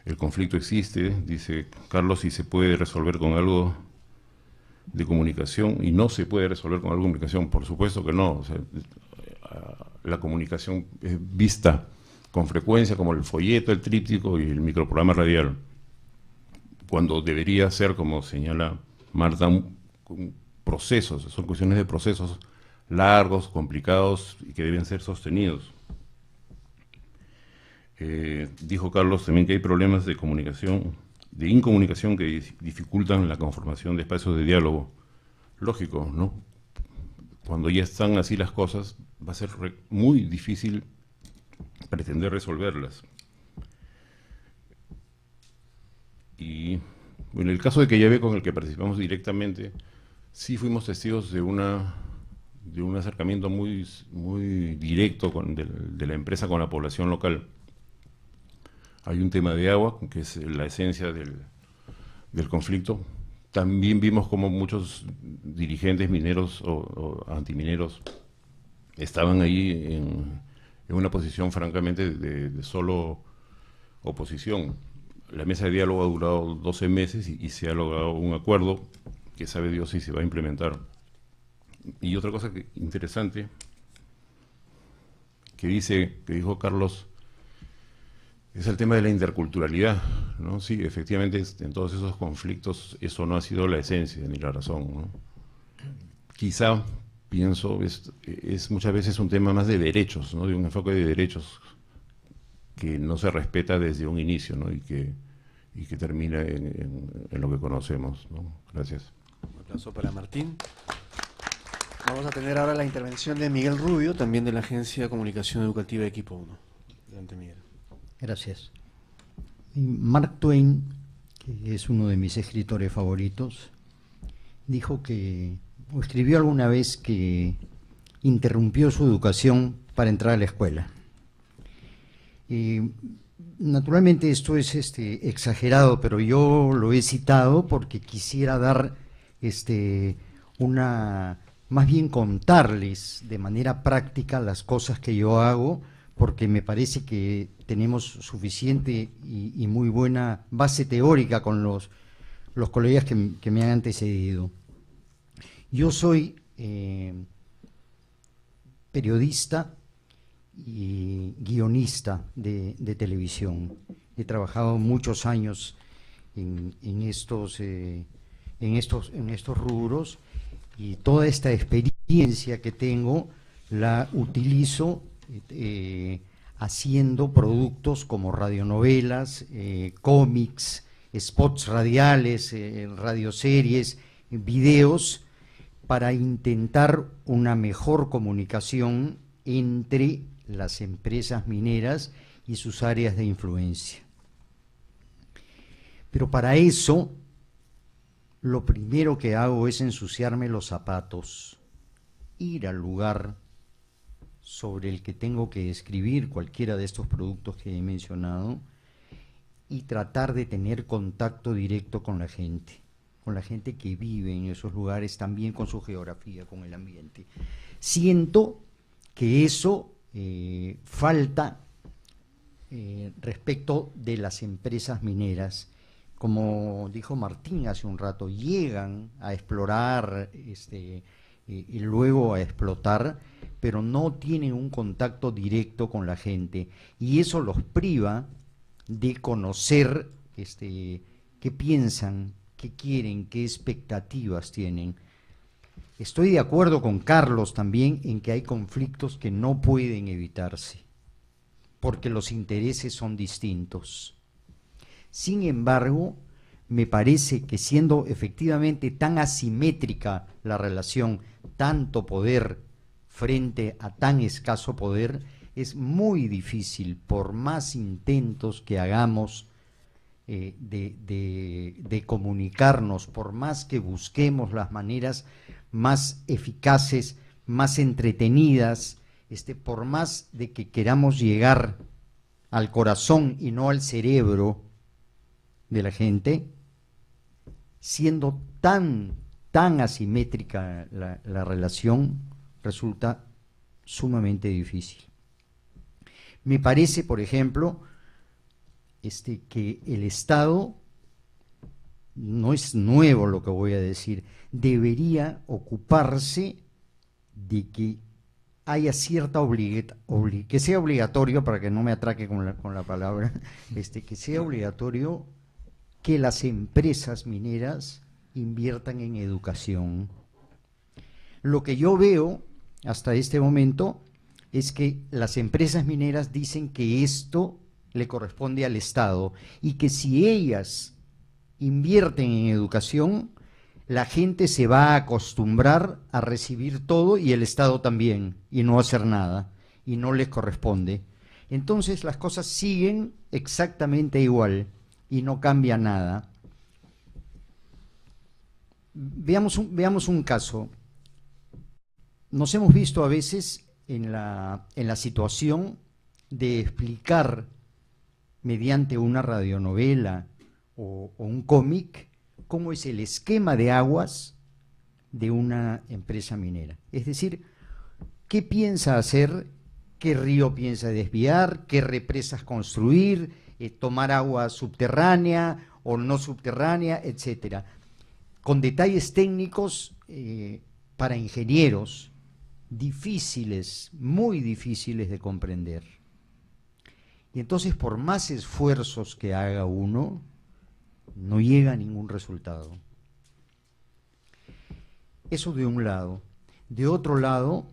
El conflicto existe, dice Carlos, y se puede resolver con algo de comunicación, y no se puede resolver con algo de comunicación, por supuesto que no. O sea, la comunicación es vista con frecuencia como el folleto, el tríptico y el microprograma radial, cuando debería ser, como señala Marta, procesos, son cuestiones de procesos largos, complicados y que deben ser sostenidos. Dijo Carlos también que hay problemas de comunicación, de incomunicación que dificultan la conformación de espacios de diálogo. Lógico, ¿no? Cuando ya están así las cosas, va a ser muy difícil pretender resolverlas. Y en el caso de Quillabé, con el que participamos directamente, sí fuimos testigos de de un acercamiento muy directo de la empresa con la población local. Hay un tema de agua, que es la esencia del conflicto. También vimos como muchos dirigentes mineros o antimineros estaban ahí en una posición francamente de solo oposición. La mesa de diálogo ha durado 12 meses y se ha logrado un acuerdo que sabe Dios si se va a implementar. Y otra cosa interesante que dijo Carlos, es el tema de la interculturalidad, ¿no? Sí, efectivamente, en todos esos conflictos eso no ha sido la esencia ni la razón, ¿no? Quizá, pienso, es muchas veces un tema más de derechos, ¿no? De un enfoque de derechos que no se respeta desde un inicio, ¿no? Y que termina en lo que conocemos, ¿no? Gracias. Un aplauso para Martín. Vamos a tener ahora la intervención de Miguel Rubio, también de la Agencia de Comunicación Educativa Equipo 1. Adelante, Miguel. Gracias. Mark Twain, que es uno de mis escritores favoritos, escribió alguna vez que interrumpió su educación para entrar a la escuela. Naturalmente esto es exagerado, pero yo lo he citado porque quisiera dar más bien contarles de manera práctica las cosas que yo hago, porque me parece que tenemos suficiente y muy buena base teórica con los colegas que me han antecedido. Yo soy periodista y guionista de televisión. He trabajado muchos años en estos rubros, y toda esta experiencia que tengo la utilizo haciendo productos como radionovelas, cómics, spots radiales, radioseries, videos, para intentar una mejor comunicación entre las empresas mineras y sus áreas de influencia. Pero para eso, lo primero que hago es ensuciarme los zapatos, ir al lugar sobre el que tengo que escribir cualquiera de estos productos que he mencionado y tratar de tener contacto directo con la gente que vive en esos lugares, también con su geografía, con el ambiente. Siento que eso falta respecto de las empresas mineras. Como dijo Martín hace un rato, llegan a explorar y luego a explotar, pero no tienen un contacto directo con la gente, y eso los priva de conocer qué piensan, qué quieren, qué expectativas tienen. Estoy de acuerdo con Carlos también en que hay conflictos que no pueden evitarse, porque los intereses son distintos. Sin embargo, me parece que siendo efectivamente tan asimétrica la relación, tanto poder frente a tan escaso poder, es muy difícil, por más intentos que hagamos de comunicarnos, por más que busquemos las maneras más eficaces, más entretenidas, por más de que queramos llegar al corazón y no al cerebro de la gente, siendo tan asimétrica la relación, resulta sumamente difícil. Me parece, por ejemplo, que el Estado, no es nuevo lo que voy a decir, debería ocuparse de que haya cierta que sea obligatorio, para que no me atraque con la palabra, que sea obligatorio que las empresas mineras inviertan en educación. Lo que yo veo hasta este momento es que las empresas mineras dicen que esto le corresponde al Estado, y que si ellas invierten en educación, la gente se va a acostumbrar a recibir todo y el Estado también, y no hacer nada, y no les corresponde. Entonces las cosas siguen exactamente igual y no cambia nada. Veamos un caso. nos hemos visto a veces en la situación de explicar mediante una radionovela o un cómic cómo es el esquema de aguas de una empresa minera. Es decir, qué piensa hacer, qué río piensa desviar, qué represas construir, tomar agua subterránea o no subterránea, etcétera, con detalles técnicos para ingenieros difíciles, muy difíciles de comprender. Y entonces, por más esfuerzos que haga uno, no llega a ningún resultado. Eso de un lado. De otro lado,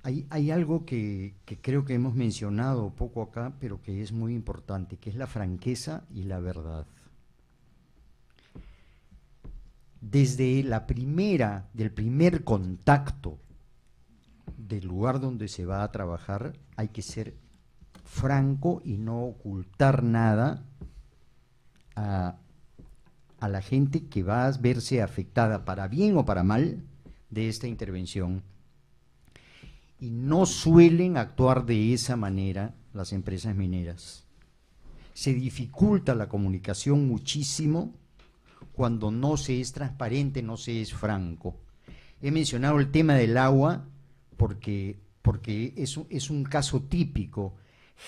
hay algo que creo que hemos mencionado poco acá, pero que es muy importante, que es la franqueza y la verdad. Desde del primer contacto del lugar donde se va a trabajar, hay que ser franco y no ocultar nada a la gente que va a verse afectada, para bien o para mal, de esta intervención. Y no suelen actuar de esa manera las empresas mineras. Se dificulta la comunicación muchísimo cuando no se es transparente, no se es franco. He mencionado el tema del agua porque es un caso típico.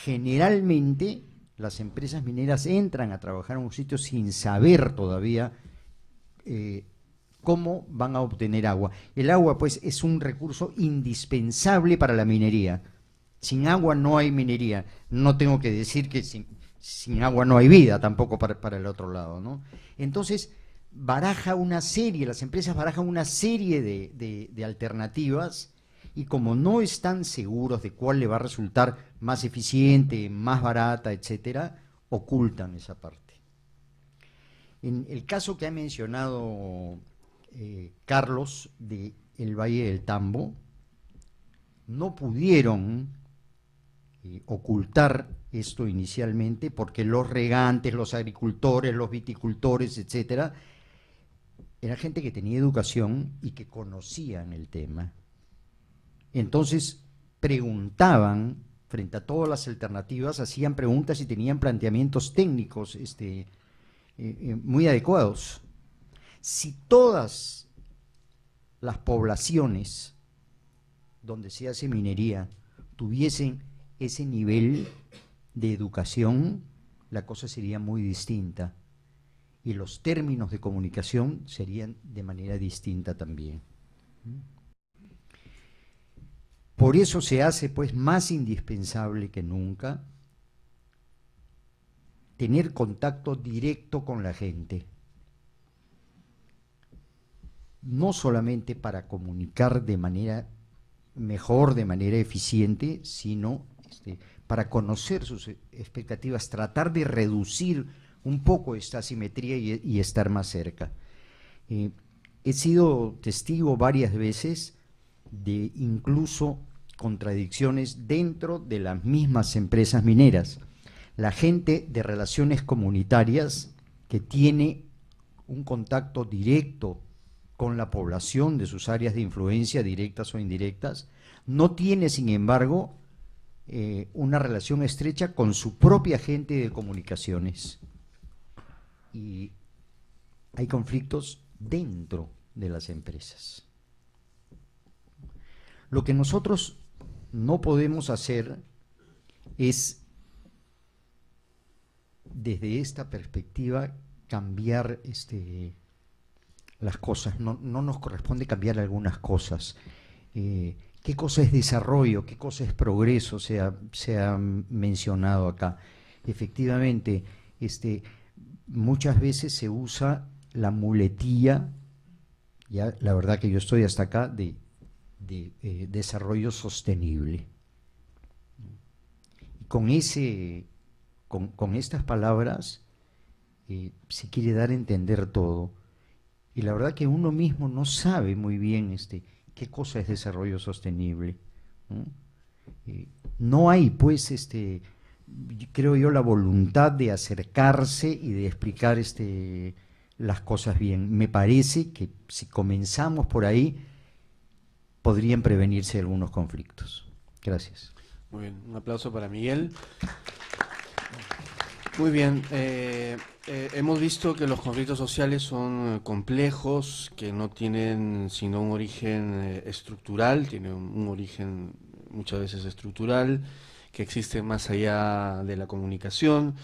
Generalmente las empresas mineras entran a trabajar en un sitio sin saber todavía cómo van a obtener agua. El agua, pues, es un recurso indispensable para la minería. Sin agua no hay minería. No tengo que decir que sin agua no hay vida, tampoco para el otro lado, ¿no? Entonces, las empresas barajan una serie de alternativas, y como no están seguros de cuál le va a resultar más eficiente, más barata, etcétera, ocultan esa parte. En el caso que ha mencionado Carlos de el Valle del Tambo, no pudieron ocultar esto inicialmente porque los regantes, los agricultores, los viticultores, etcétera, era gente que tenía educación y que conocían el tema. Entonces preguntaban, frente a todas las alternativas, hacían preguntas y tenían planteamientos técnicos muy adecuados. Si todas las poblaciones donde se hace minería tuviesen ese nivel de educación, la cosa sería muy distinta y los términos de comunicación serían de manera distinta también. Por eso se hace, pues, más indispensable que nunca tener contacto directo con la gente. No solamente para comunicar de manera mejor, de manera eficiente, sino para conocer sus expectativas, tratar de reducir un poco esta asimetría y estar más cerca. He sido testigo varias veces de incluso contradicciones dentro de las mismas empresas mineras. La gente de relaciones comunitarias que tiene un contacto directo con la población de sus áreas de influencia, directas o indirectas, no tiene, sin embargo, una relación estrecha con su propia gente de comunicaciones. Y hay conflictos dentro de las empresas. Lo que nosotros no podemos hacer es, desde esta perspectiva, cambiar las cosas. No nos corresponde cambiar algunas cosas. ¿Qué cosa es desarrollo? ¿Qué cosa es progreso? Se ha mencionado acá. Efectivamente, muchas veces se usa la muletilla, ya la verdad que yo estoy hasta acá, de desarrollo sostenible. Y con estas palabras se quiere dar a entender todo. Y la verdad que uno mismo no sabe muy bien qué cosa es desarrollo sostenible, ¿no? No hay, pues, creo yo, la voluntad de acercarse y de explicar las cosas bien. Me parece que si comenzamos por ahí, podrían prevenirse algunos conflictos. Gracias. Muy bien, un aplauso para Miguel. Muy bien, hemos visto que los conflictos sociales son complejos, que no tienen sino un origen estructural, tienen un origen muchas veces estructural, que existe más allá de la comunicación,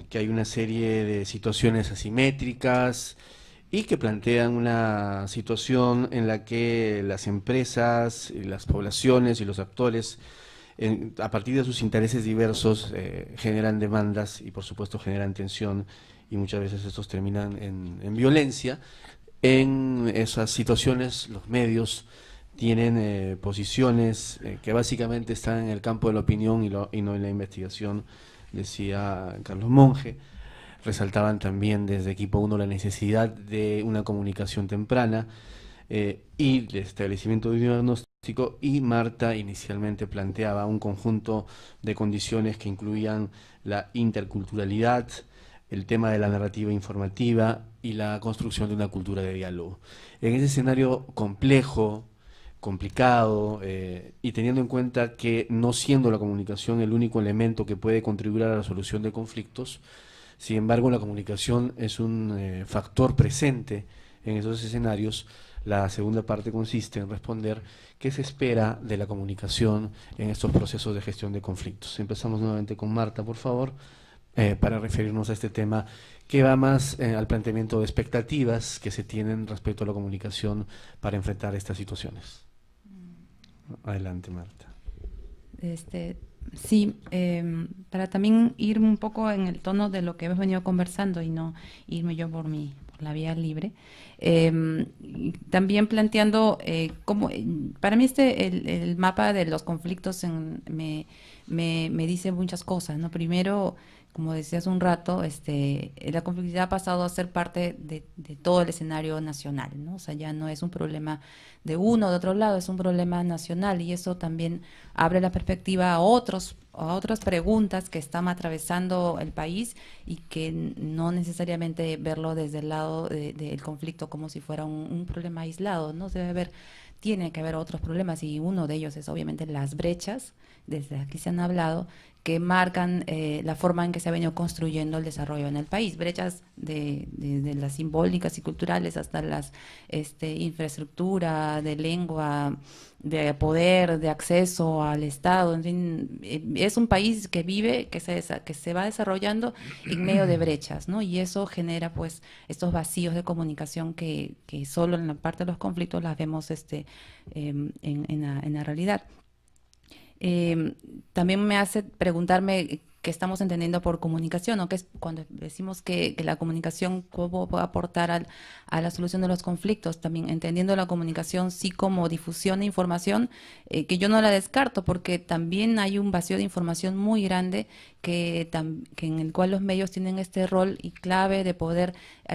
que hay una serie de situaciones asimétricas y que plantean una situación en la que las empresas, y las poblaciones y los actores, a partir de sus intereses diversos, generan demandas y por supuesto generan tensión, y muchas veces estos terminan en violencia. En esas situaciones los medios tienen posiciones que básicamente están en el campo de la opinión y no en la investigación, decía Carlos Monge. Resaltaban también desde Equipo 1 la necesidad de una comunicación temprana y de establecimiento de un diagnóstico, y Marta inicialmente planteaba un conjunto de condiciones que incluían la interculturalidad, el tema de la narrativa informativa y la construcción de una cultura de diálogo. En ese escenario complejo, complicado, y teniendo en cuenta que no siendo la comunicación el único elemento que puede contribuir a la solución de conflictos, sin embargo la comunicación es un factor presente en esos escenarios, la segunda parte consiste en responder qué se espera de la comunicación en estos procesos de gestión de conflictos. Empezamos nuevamente con Marta, por favor, para referirnos a este tema que va más al planteamiento de expectativas que se tienen respecto a la comunicación para enfrentar estas situaciones. Adelante, Marta. Sí, para también ir un poco en el tono de lo que hemos venido conversando y no irme yo por la vía libre, también planteando cómo, para mí el mapa de los conflictos me dice muchas cosas, ¿no? Primero, como decía hace un rato, la conflictividad ha pasado a ser parte de todo el escenario nacional, ¿no? O sea, ya no es un problema de uno o de otro lado, es un problema nacional, y eso también abre la perspectiva a otras preguntas que están atravesando el país, y que no necesariamente verlo desde el lado del conflicto como si fuera un problema aislado, ¿no? Tiene que haber otros problemas, y uno de ellos es obviamente las brechas, desde aquí se han hablado, que marcan la forma en que se ha venido construyendo el desarrollo en el país. Brechas de las simbólicas y culturales hasta las infraestructura, de lengua, de poder, de acceso al Estado. En fin, es un país que vive, que se va desarrollando en medio de brechas, ¿no? Y eso genera pues estos vacíos de comunicación que solo en la parte de los conflictos las vemos en la realidad. También me hace preguntarme qué estamos entendiendo por comunicación, ¿no? Que es cuando decimos que la comunicación cómo puede aportar a la solución de los conflictos, también entendiendo la comunicación sí como difusión de información, que yo no la descarto, porque también hay un vacío de información muy grande que en el cual los medios tienen este rol y clave de poder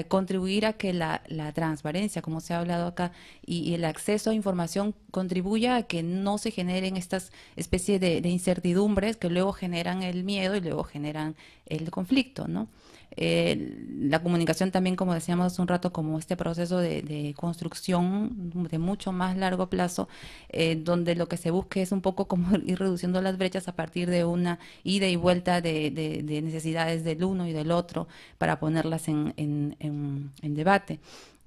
contribuir a que la transparencia, como se ha hablado acá, y el acceso a información contribuya a que no se generen estas especies de incertidumbres que luego generan el miedo y luego generan el conflicto, ¿no? La comunicación también, como decíamos hace un rato, como este proceso de construcción de mucho más largo plazo, donde lo que se busque es un poco como ir reduciendo las brechas a partir de una ida y vuelta de necesidades del uno y del otro para ponerlas en debate.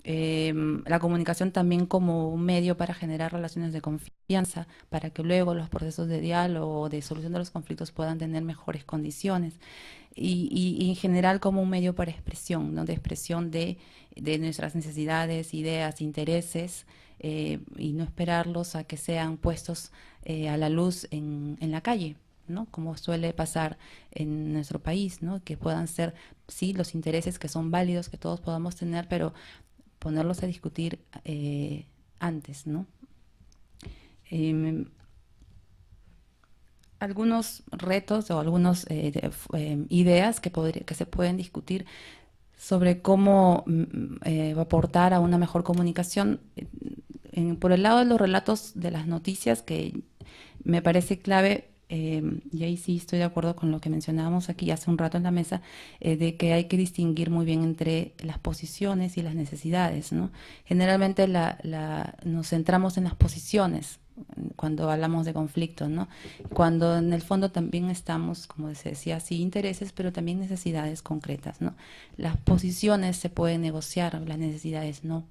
La comunicación también como un medio para generar relaciones de confianza, para que luego los procesos de diálogo o de solución de los conflictos puedan tener mejores condiciones, y en general como un medio para expresión, ¿no? De expresión de nuestras necesidades, ideas, intereses, y no esperarlos a que sean puestos a la luz en la calle, ¿no? Como suele pasar en nuestro país, ¿no? Que puedan ser, sí, los intereses que son válidos, que todos podamos tener, pero ponerlos a discutir antes, ¿no? Algunos retos o algunas ideas que se pueden discutir sobre cómo aportar a una mejor comunicación. Por el lado de los relatos de las noticias, que me parece clave y ahí sí estoy de acuerdo con lo que mencionábamos aquí hace un rato en la mesa, de que hay que distinguir muy bien entre las posiciones y las necesidades, ¿no? Generalmente nos centramos en las posiciones cuando hablamos de conflictos, ¿no? Cuando en el fondo también estamos, como se decía, sí, intereses, pero también necesidades concretas, ¿no? Las posiciones se pueden negociar, las necesidades no.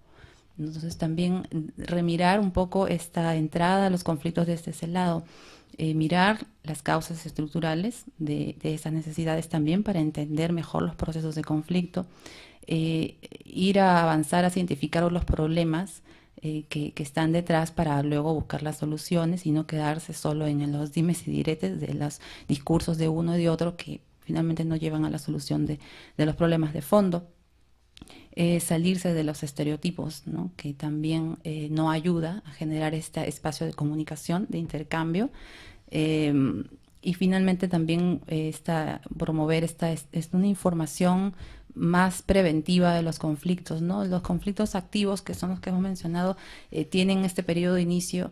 Entonces también remirar un poco esta entrada a los conflictos desde ese lado, mirar las causas estructurales de esas necesidades también para entender mejor los procesos de conflicto, ir a avanzar a identificar los problemas que están detrás para luego buscar las soluciones y no quedarse solo en los dimes y diretes de los discursos de uno y de otro que finalmente no llevan a la solución de los problemas de fondo. Salirse de los estereotipos, ¿no? Que también no ayuda a generar este espacio de comunicación, de intercambio. Y finalmente también promover una información más preventiva de los conflictos, ¿no? Los conflictos activos, que son los que hemos mencionado, tienen este periodo de inicio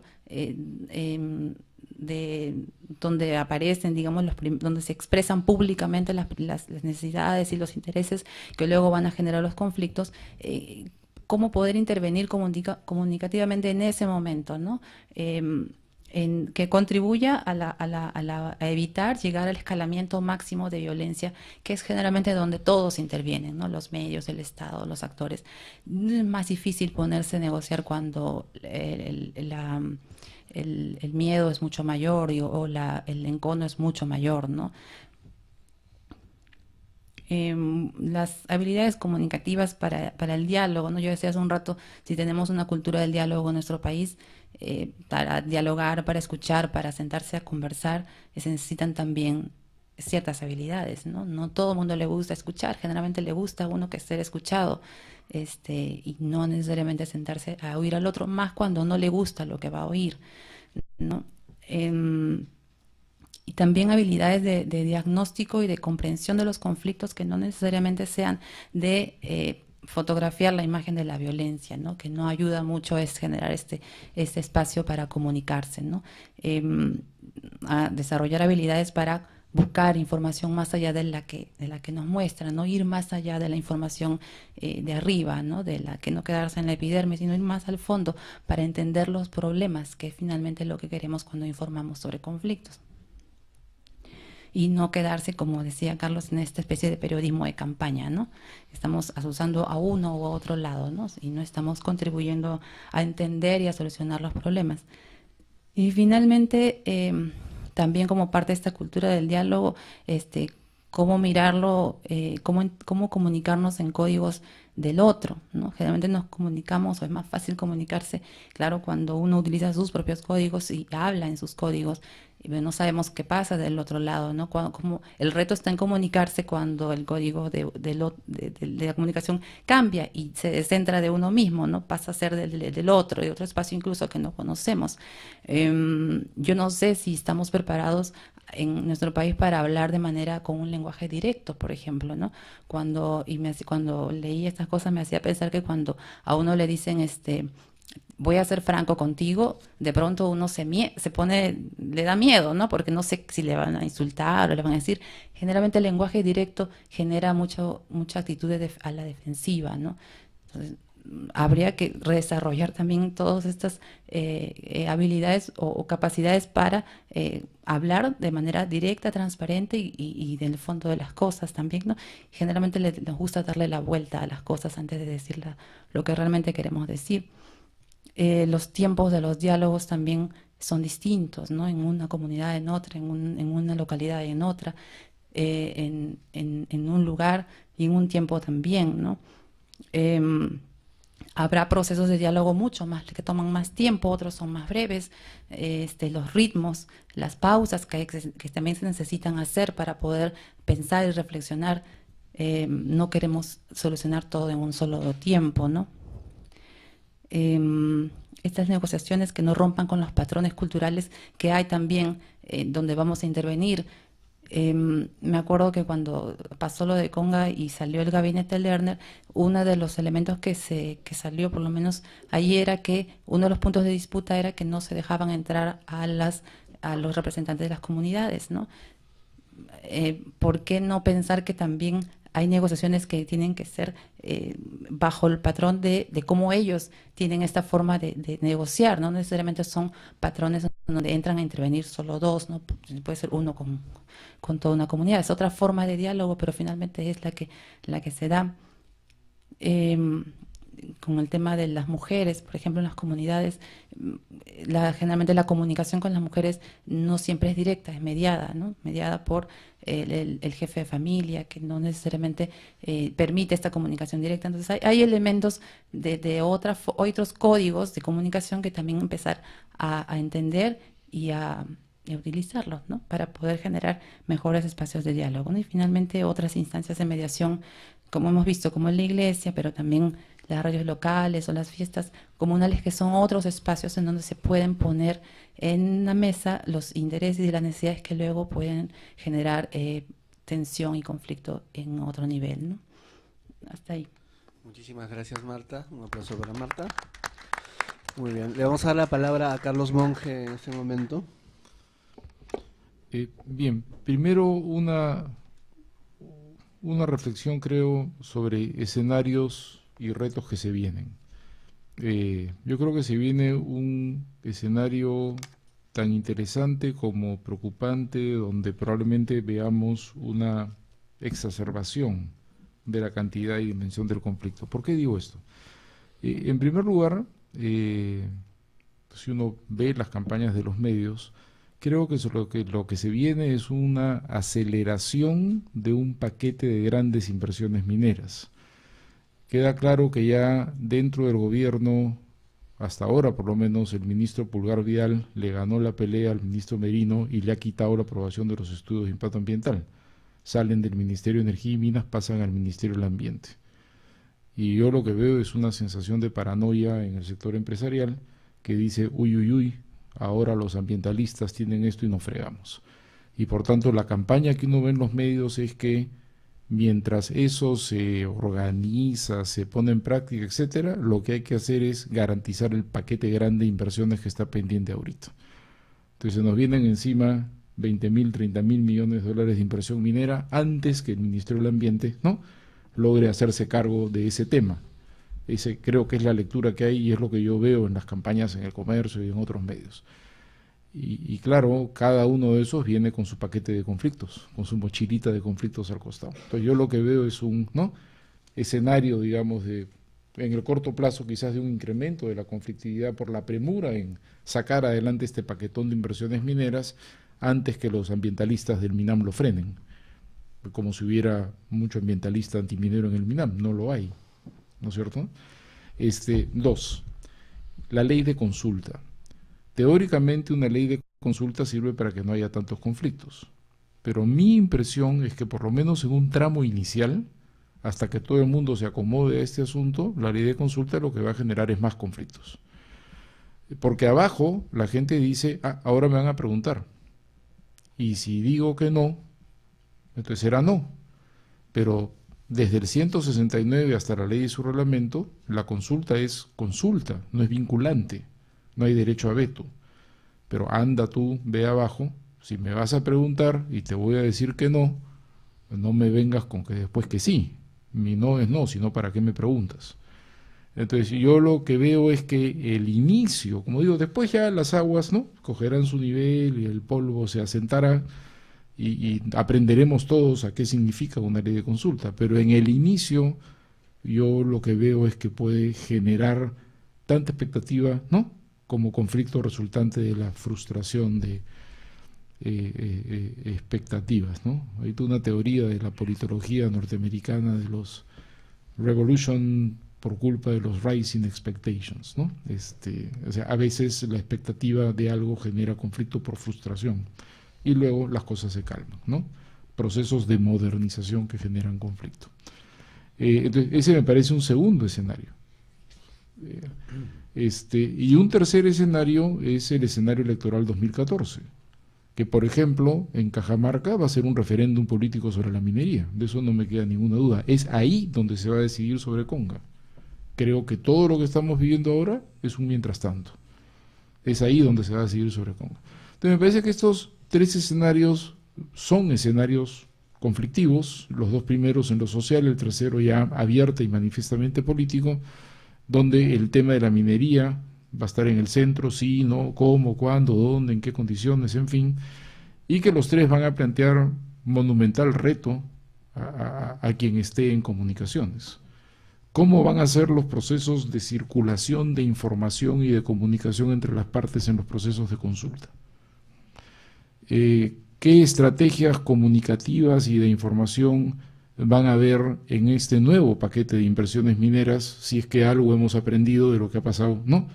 donde aparecen, digamos, donde se expresan públicamente las necesidades y los intereses que luego van a generar los conflictos, cómo poder intervenir comunicativamente en ese momento, ¿no? Que contribuya a evitar llegar al escalamiento máximo de violencia, que es generalmente donde todos intervienen, ¿no? Los medios, el Estado, los actores. Es más difícil ponerse a negociar cuando el miedo es mucho mayor o el encono es mucho mayor, ¿no? Las habilidades comunicativas para el diálogo, ¿no? Yo decía hace un rato, si tenemos una cultura del diálogo en nuestro país, para dialogar, para escuchar, para sentarse a conversar, se necesitan también ciertas habilidades, ¿no? No todo el mundo le gusta escuchar, generalmente le gusta a uno que ser escuchado, y no necesariamente sentarse a oír al otro, más cuando no le gusta lo que va a oír, ¿no? Y también habilidades de diagnóstico y de comprensión de los conflictos que no necesariamente sean de fotografiar la imagen de la violencia, ¿no? Que no ayuda mucho es generar este espacio para comunicarse, ¿no? A desarrollar habilidades para buscar información más allá de la que nos muestra, no ir más allá de la información de arriba, ¿no? De la que no quedarse en la epidermis, sino ir más al fondo para entender los problemas, que es finalmente lo que queremos cuando informamos sobre conflictos. Y no quedarse, como decía Carlos, en esta especie de periodismo de campaña, ¿no? Estamos asusando a uno u otro lado, ¿no? Y no estamos contribuyendo a entender y a solucionar los problemas. Y finalmente, también como parte de esta cultura del diálogo, cómo mirarlo, cómo comunicarnos en códigos del otro, ¿no? Generalmente nos comunicamos, o es más fácil comunicarse, claro, cuando uno utiliza sus propios códigos y habla en sus códigos, y no sabemos qué pasa del otro lado, ¿no? Como el reto está en comunicarse cuando el código de la comunicación cambia y se descentra de uno mismo, ¿no? Pasa a ser del otro, de otro espacio incluso que no conocemos. Yo no sé si estamos preparados en nuestro país para hablar de manera con un lenguaje directo, por ejemplo, ¿no? Cuando leí estas cosas me hacía pensar que cuando a uno le dicen voy a ser franco contigo, de pronto uno le da miedo, ¿no? Porque no sé si le van a insultar o le van a decir. Generalmente el lenguaje directo genera mucha actitud a la defensiva, ¿no? Entonces, habría que desarrollar también todas estas habilidades o capacidades para hablar de manera directa, transparente y del fondo de las cosas también, ¿no? Generalmente nos gusta darle la vuelta a las cosas antes de decir lo que realmente queremos decir. Los tiempos de los diálogos también son distintos, ¿no? En una comunidad, en otra, en una localidad y en otra, en un lugar y en un tiempo también, ¿no? Habrá procesos de diálogo mucho más, que toman más tiempo, otros son más breves, los ritmos, las pausas que también se necesitan hacer para poder pensar y reflexionar. No queremos solucionar todo en un solo tiempo, ¿no? Estas negociaciones que no rompan con los patrones culturales que hay también, donde vamos a intervenir. Me acuerdo que cuando pasó lo de Conga y salió el gabinete Lerner, uno de los elementos que salió, por lo menos allí, era que uno de los puntos de disputa era que no se dejaban entrar a las a los representantes de las comunidades, ¿no? ¿Por qué no pensar que también hay negociaciones que tienen que ser bajo el patrón de cómo ellos tienen esta forma de negociar, ¿no? No necesariamente son patrones donde entran a intervenir solo dos, ¿no? Puede ser uno con toda una comunidad. Es otra forma de diálogo, pero finalmente es la que se da. Con el tema de las mujeres, por ejemplo, en las comunidades, generalmente la comunicación con las mujeres no siempre es directa, es mediada, ¿no? Mediada por el jefe de familia, que no necesariamente permite esta comunicación directa. Entonces hay elementos de otros códigos de comunicación que también empezar a entender y a utilizarlos, ¿no? Para poder generar mejores espacios de diálogo, ¿no? Y finalmente otras instancias de mediación, como hemos visto, como en la iglesia, pero también las radios locales o las fiestas comunales, que son otros espacios en donde se pueden poner en la mesa los intereses y las necesidades que luego pueden generar tensión y conflicto en otro nivel, ¿no? Hasta ahí. Muchísimas gracias, Marta. Un aplauso para Marta. Muy bien. Le vamos a dar la palabra a Carlos Monge en este momento. Bien, primero una reflexión, creo, sobre escenarios y retos que se vienen. Yo creo que se viene un escenario tan interesante como preocupante, donde probablemente veamos una exacerbación de la cantidad y dimensión del conflicto. ¿Por qué digo esto? En primer lugar, si uno ve las campañas de los medios, creo que lo que se viene es una aceleración de un paquete de grandes inversiones mineras. Queda claro que ya dentro del gobierno, hasta ahora por lo menos, el ministro Pulgar Vidal le ganó la pelea al ministro Merino y le ha quitado la aprobación de los estudios de impacto ambiental. Salen del Ministerio de Energía y Minas, pasan al Ministerio del Ambiente. Y yo lo que veo es una sensación de paranoia en el sector empresarial que dice, uy, uy, uy, ahora los ambientalistas tienen esto y nos fregamos. Y por tanto la campaña que uno ve en los medios es que mientras eso se organiza, se pone en práctica, etcétera, lo que hay que hacer es garantizar el paquete grande de inversiones que está pendiente ahorita. Entonces nos vienen encima 20.000, 30.000 millones de dólares de inversión minera antes que el Ministerio del Ambiente, ¿no?, logre hacerse cargo de ese tema. Ese creo que es la lectura que hay y es lo que yo veo en las campañas en El Comercio y en otros medios. Y claro, cada uno de esos viene con su paquete de conflictos, con su mochilita de conflictos al costado. Entonces yo lo que veo es un escenario, digamos, en el corto plazo quizás de un incremento de la conflictividad por la premura en sacar adelante este paquetón de inversiones mineras antes que los ambientalistas del MINAM lo frenen. Como si hubiera mucho ambientalista antiminero en el MINAM, no lo hay, ¿no es cierto? Dos, la ley de consulta. Teóricamente una ley de consulta sirve para que no haya tantos conflictos, pero mi impresión es que por lo menos en un tramo inicial, hasta que todo el mundo se acomode a este asunto, la ley de consulta lo que va a generar es más conflictos. Porque abajo la gente dice, ahora me van a preguntar, y si digo que no, entonces será no, pero desde el 169 hasta la ley y su reglamento, la consulta es consulta, no es vinculante. No hay derecho a veto, pero anda tú, ve abajo, si me vas a preguntar y te voy a decir que no, no me vengas con que después que sí, mi no es no, sino para qué me preguntas. Entonces yo lo que veo es que el inicio, como digo, después ya las aguas, ¿no?, cogerán su nivel y el polvo se asentará y aprenderemos todos a qué significa una ley de consulta, pero en el inicio yo lo que veo es que puede generar tanta expectativa, ¿no?, como conflicto resultante de la frustración de expectativas, ¿no? Hay toda una teoría de la politología norteamericana de los revolution por culpa de los rising expectations, ¿no? O sea, a veces la expectativa de algo genera conflicto por frustración y luego las cosas se calman, ¿no? Procesos de modernización que generan conflicto. Entonces, ese me parece un segundo escenario. Y un tercer escenario es el escenario electoral 2014, que por ejemplo en Cajamarca va a ser un referéndum político sobre la minería, de eso no me queda ninguna duda. Es ahí donde se va a decidir sobre Conga. Creo que todo lo que estamos viviendo ahora es un mientras tanto. Es ahí donde se va a decidir sobre Conga. Entonces me parece que estos tres escenarios son escenarios conflictivos, los dos primeros en lo social, el tercero ya abierta y manifiestamente político, donde el tema de la minería va a estar en el centro, sí, no, cómo, cuándo, dónde, en qué condiciones, en fin, y que los tres van a plantear monumental reto a quien esté en comunicaciones. ¿Cómo van a ser los procesos de circulación de información y de comunicación entre las partes en los procesos de consulta? ¿Qué estrategias comunicativas y de información van a haber en este nuevo paquete de inversiones mineras, si es que algo hemos aprendido de lo que ha pasado, ¿no?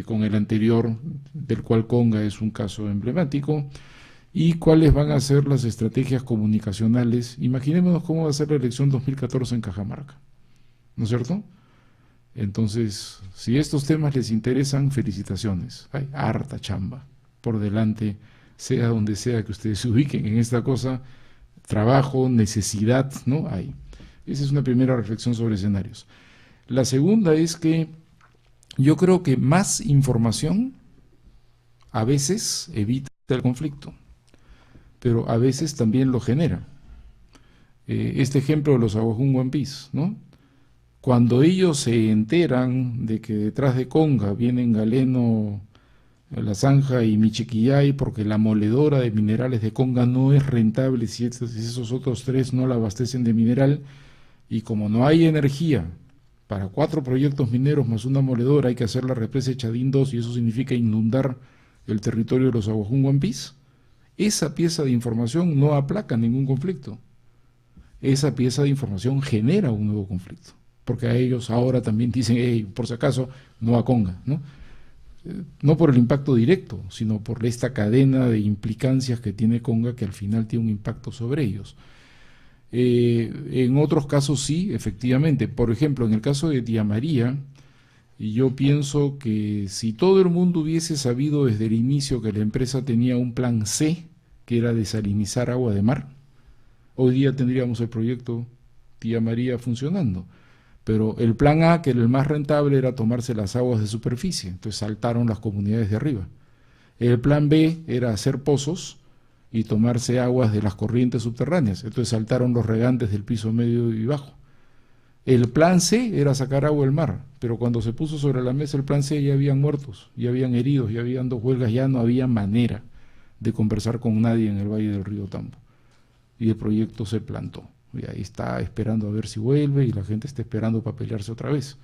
Con el anterior, del cual Conga es un caso emblemático, y cuáles van a ser las estrategias comunicacionales. Imaginémonos cómo va a ser la elección 2014 en Cajamarca, ¿no es cierto? Entonces, si estos temas les interesan, felicitaciones. Hay harta chamba por delante, sea donde sea que ustedes se ubiquen en esta cosa, trabajo, necesidad, ¿no? Hay. Esa es una primera reflexión sobre escenarios. La segunda es que yo creo que más información a veces evita el conflicto, pero a veces también lo genera. Este ejemplo de los Aguajún One Piece, ¿no? Cuando ellos se enteran de que detrás de Conga vienen Galeno, La Zanja y Michiquillay, porque la moledora de minerales de Conga no es rentable si esos otros tres no la abastecen de mineral, y como no hay energía para 4 proyectos mineros más una moledora, hay que hacer la represa de Chadín 2 y eso significa inundar el territorio de los Aguajún One Piece. Esa pieza de información no aplaca ningún conflicto. Esa pieza de información genera un nuevo conflicto, porque a ellos ahora también dicen, hey, por si acaso, no a Conga, ¿no? No por el impacto directo, sino por esta cadena de implicancias que tiene Conga, que al final tiene un impacto sobre ellos. En otros casos sí, efectivamente. Por ejemplo, en el caso de Tía María, yo pienso que si todo el mundo hubiese sabido desde el inicio que la empresa tenía un plan C, que era desalinizar agua de mar, hoy día tendríamos el proyecto Tía María funcionando. Pero el plan A, que era el más rentable, era tomarse las aguas de superficie, entonces saltaron las comunidades de arriba. El plan B era hacer pozos y tomarse aguas de las corrientes subterráneas, entonces saltaron los regantes del piso medio y bajo. El plan C era sacar agua del mar, pero cuando se puso sobre la mesa el plan C ya habían muertos, ya habían heridos, ya habían 2 huelgas, ya no había manera de conversar con nadie en el Valle del Río Tambo. Y el proyecto se plantó. Y ahí está esperando a ver si vuelve y la gente está esperando para pelearse otra vez.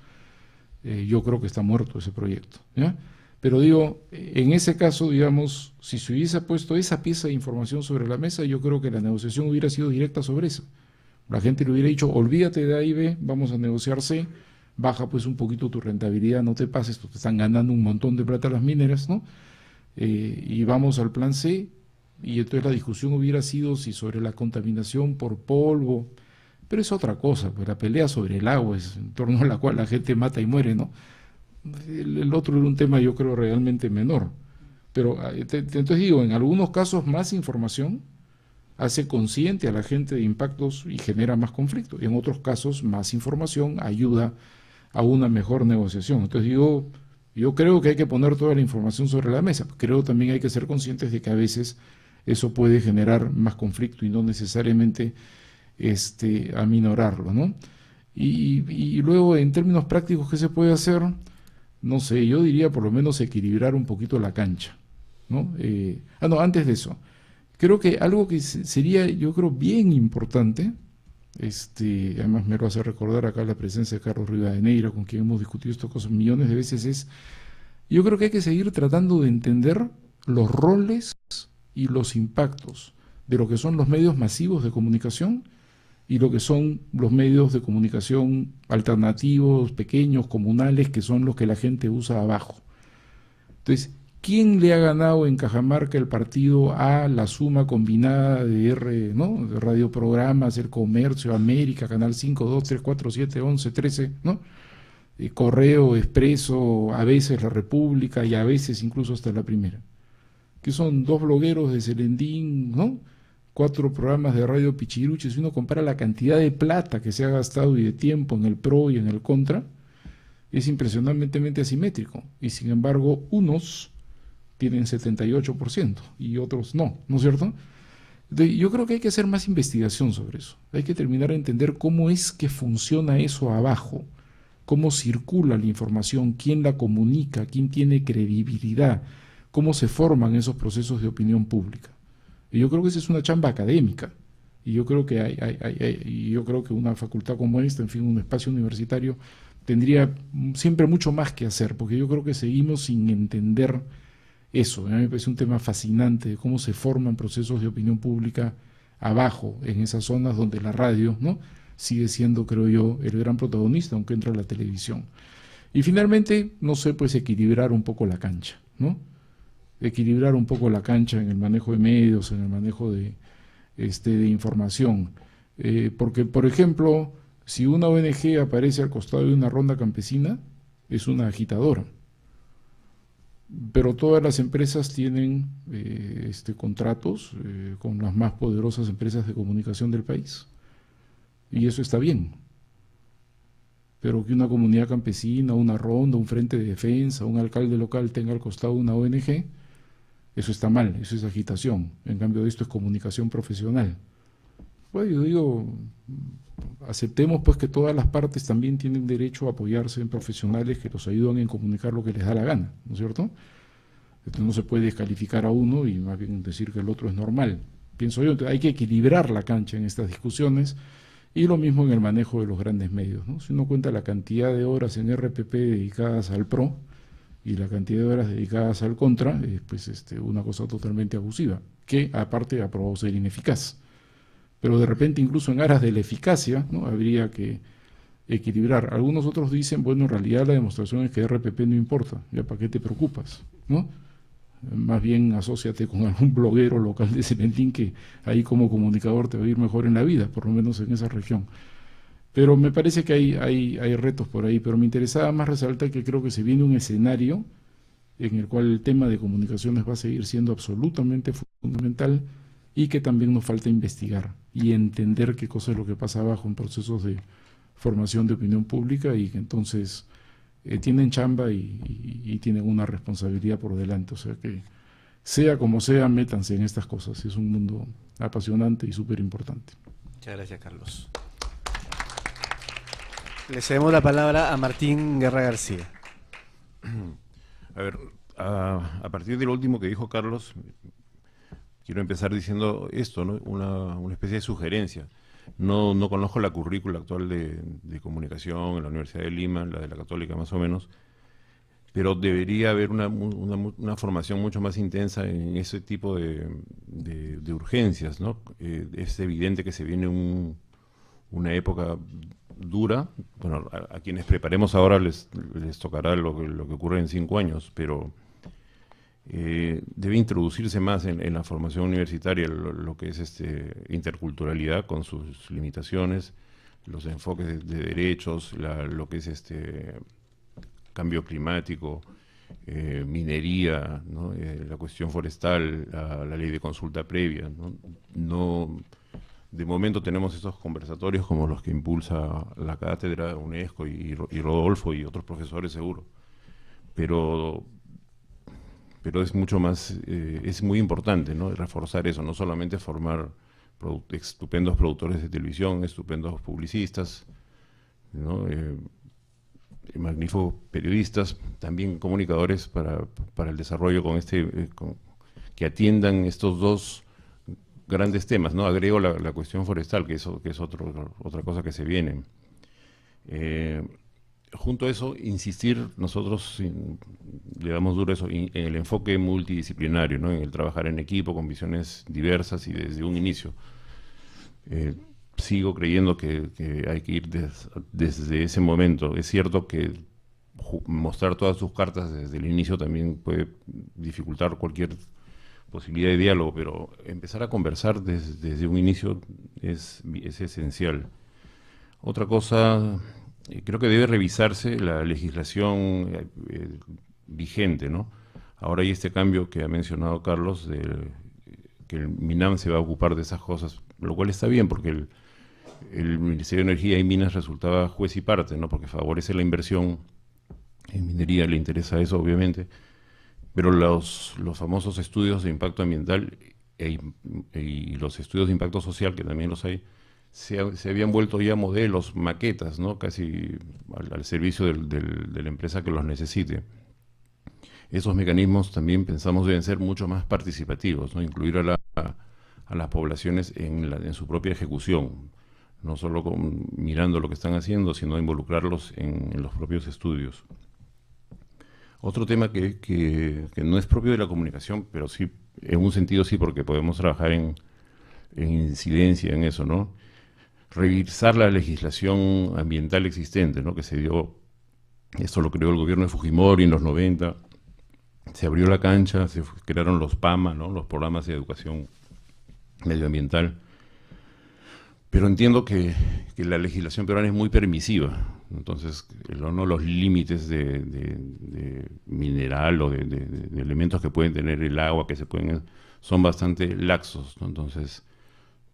Yo creo que está muerto ese proyecto, ¿ya? Pero digo, en ese caso, digamos, si se hubiese puesto esa pieza de información sobre la mesa, yo creo que la negociación hubiera sido directa sobre eso. La gente le hubiera dicho, olvídate de A y B, vamos a negociar C, baja pues un poquito tu rentabilidad, no te pases, te están ganando un montón de plata las mineras, ¿no? Y vamos al plan C. Y entonces la discusión hubiera sido si sobre la contaminación por polvo, pero es otra cosa, pues la pelea sobre el agua es en torno a la cual la gente mata y muere, ¿no? El otro era un tema yo creo realmente menor. Pero entonces digo, en algunos casos más información hace consciente a la gente de impactos y genera más conflicto. Y en otros casos más información ayuda a una mejor negociación. Entonces digo, yo creo que hay que poner toda la información sobre la mesa. Creo también hay que ser conscientes de que a veces eso puede generar más conflicto y no necesariamente aminorarlo, ¿no? Y luego, en términos prácticos, ¿qué se puede hacer? No sé, yo diría por lo menos equilibrar un poquito la cancha, ¿no? No, antes de eso, creo que algo que sería, yo creo, bien importante, además me lo hace recordar acá la presencia de Carlos Rivadeneira, con quien hemos discutido estas cosas millones de veces, yo creo que hay que seguir tratando de entender los roles y los impactos de lo que son los medios masivos de comunicación y lo que son los medios de comunicación alternativos, pequeños, comunales, que son los que la gente usa abajo. Entonces, ¿quién le ha ganado en Cajamarca el partido a la suma combinada de ¿no? de radioprogramas, El Comercio, América, Canal 5, 2, 3, 4, 7, 11, 13, ¿no? Correo, Expreso, a veces La República y a veces incluso hasta La Primera? Que son 2 blogueros de Selendín, ¿no? 4 programas de radio pichiruches. Si uno compara la cantidad de plata que se ha gastado y de tiempo en el pro y en el contra, es impresionantemente asimétrico. Y sin embargo, unos tienen 78% y otros no, ¿no es cierto? Yo creo que hay que hacer más investigación sobre eso. Hay que terminar de entender cómo es que funciona eso abajo, cómo circula la información, quién la comunica, quién tiene credibilidad, cómo se forman esos procesos de opinión pública. Y yo creo que esa es una chamba académica. Y yo creo que yo creo que una facultad como esta, en fin, un espacio universitario, tendría siempre mucho más que hacer, porque yo creo que seguimos sin entender eso. A mí me parece un tema fascinante de cómo se forman procesos de opinión pública abajo, en esas zonas donde la radio, ¿no?, sigue siendo, creo yo, el gran protagonista, aunque entra la televisión. Y finalmente, no sé, pues equilibrar un poco la cancha, ¿no? Equilibrar un poco la cancha en el manejo de medios, en el manejo de información. Porque, por ejemplo, si una ONG aparece al costado de una ronda campesina, es una agitadora. Pero todas las empresas tienen contratos con las más poderosas empresas de comunicación del país. Y eso está bien. Pero que una comunidad campesina, una ronda, un frente de defensa, un alcalde local tenga al costado una ONG, eso está mal, eso es agitación. En cambio, esto es comunicación profesional. Pues yo digo, aceptemos pues que todas las partes también tienen derecho a apoyarse en profesionales que los ayudan en comunicar lo que les da la gana, ¿no es cierto? Entonces no se puede descalificar a uno y más bien decir que el otro es normal. Pienso yo, entonces hay que equilibrar la cancha en estas discusiones y lo mismo en el manejo de los grandes medios, ¿no? Si uno cuenta la cantidad de horas en RPP dedicadas al PRO y la cantidad de horas dedicadas al contra, pues una cosa totalmente abusiva, que aparte ha probado ser ineficaz. Pero de repente incluso en aras de la eficacia, ¿no?, habría que equilibrar. Algunos otros dicen, bueno, en realidad la demostración es que RPP no importa, ya para qué te preocupas, ¿no? Más bien asóciate con algún bloguero local de Cementín que ahí como comunicador te va a ir mejor en la vida, por lo menos en esa región. Pero me parece que hay retos por ahí, pero me interesaba más resaltar que creo que se viene un escenario en el cual el tema de comunicaciones va a seguir siendo absolutamente fundamental y que también nos falta investigar y entender qué cosa es lo que pasa abajo en procesos de formación de opinión pública y que entonces tienen chamba y tienen una responsabilidad por delante. O sea que, sea como sea, métanse en estas cosas. Es un mundo apasionante y súper importante. Muchas gracias, Carlos. Le cedemos la palabra a Martín Guerra García. A ver, a partir de lo último que dijo Carlos, quiero empezar diciendo esto, ¿no? Una especie de sugerencia. No conozco la currícula actual de comunicación en la Universidad de Lima, la de la Católica más o menos, pero debería haber una formación mucho más intensa en ese tipo de urgencias, ¿no? Es evidente que se viene una época dura. Bueno, a quienes preparemos ahora les tocará lo que ocurre en 5 años, pero debe introducirse más en la formación universitaria lo que es interculturalidad con sus limitaciones, los enfoques de derechos, lo que es cambio climático, minería, ¿no? La cuestión forestal, la ley de consulta previa, ¿no? De momento tenemos estos conversatorios como los que impulsa la cátedra UNESCO y Rodolfo y otros profesores seguro, pero es mucho más, es muy importante, ¿no?, reforzar eso, no solamente formar estupendos productores de televisión, estupendos publicistas, ¿no?, magníficos periodistas, también comunicadores para el desarrollo que atiendan estos dos grandes temas, ¿no? Agrego la cuestión forestal, que es otra cosa que se viene. Junto a eso, insistir, nosotros le damos duro eso, en el enfoque multidisciplinario, ¿no?, en el trabajar en equipo, con visiones diversas y desde un inicio. Sigo creyendo que hay que ir desde ese momento. Es cierto que mostrar todas sus cartas desde el inicio también puede dificultar cualquier posibilidad de diálogo, pero empezar a conversar desde un inicio es esencial. Otra cosa, creo que debe revisarse la legislación vigente, ¿no? Ahora hay este cambio que ha mencionado Carlos, que el MINAM se va a ocupar de esas cosas, lo cual está bien, porque el Ministerio de Energía y Minas resultaba juez y parte, ¿no?, porque favorece la inversión en minería, le interesa eso obviamente, Pero los famosos estudios de impacto ambiental y los estudios de impacto social, que también los hay, se habían vuelto ya modelos, maquetas, ¿no? Casi al servicio de la empresa que los necesite. Esos mecanismos también pensamos deben ser mucho más participativos, ¿no? Incluir a las poblaciones en su propia ejecución, no solo mirando lo que están haciendo, sino involucrarlos en los propios estudios. Otro tema que no es propio de la comunicación, pero sí, en un sentido sí, porque podemos trabajar en incidencia en eso, ¿no? Revisar la legislación ambiental existente, ¿no? Que se dio, esto lo creó el gobierno de Fujimori en los 90, se abrió la cancha, se crearon los PAMA, ¿no? Los programas de educación medioambiental. Pero entiendo que la legislación peruana es muy permisiva, entonces los límites de mineral o de elementos que pueden tener el agua, son bastante laxos, ¿no? Entonces,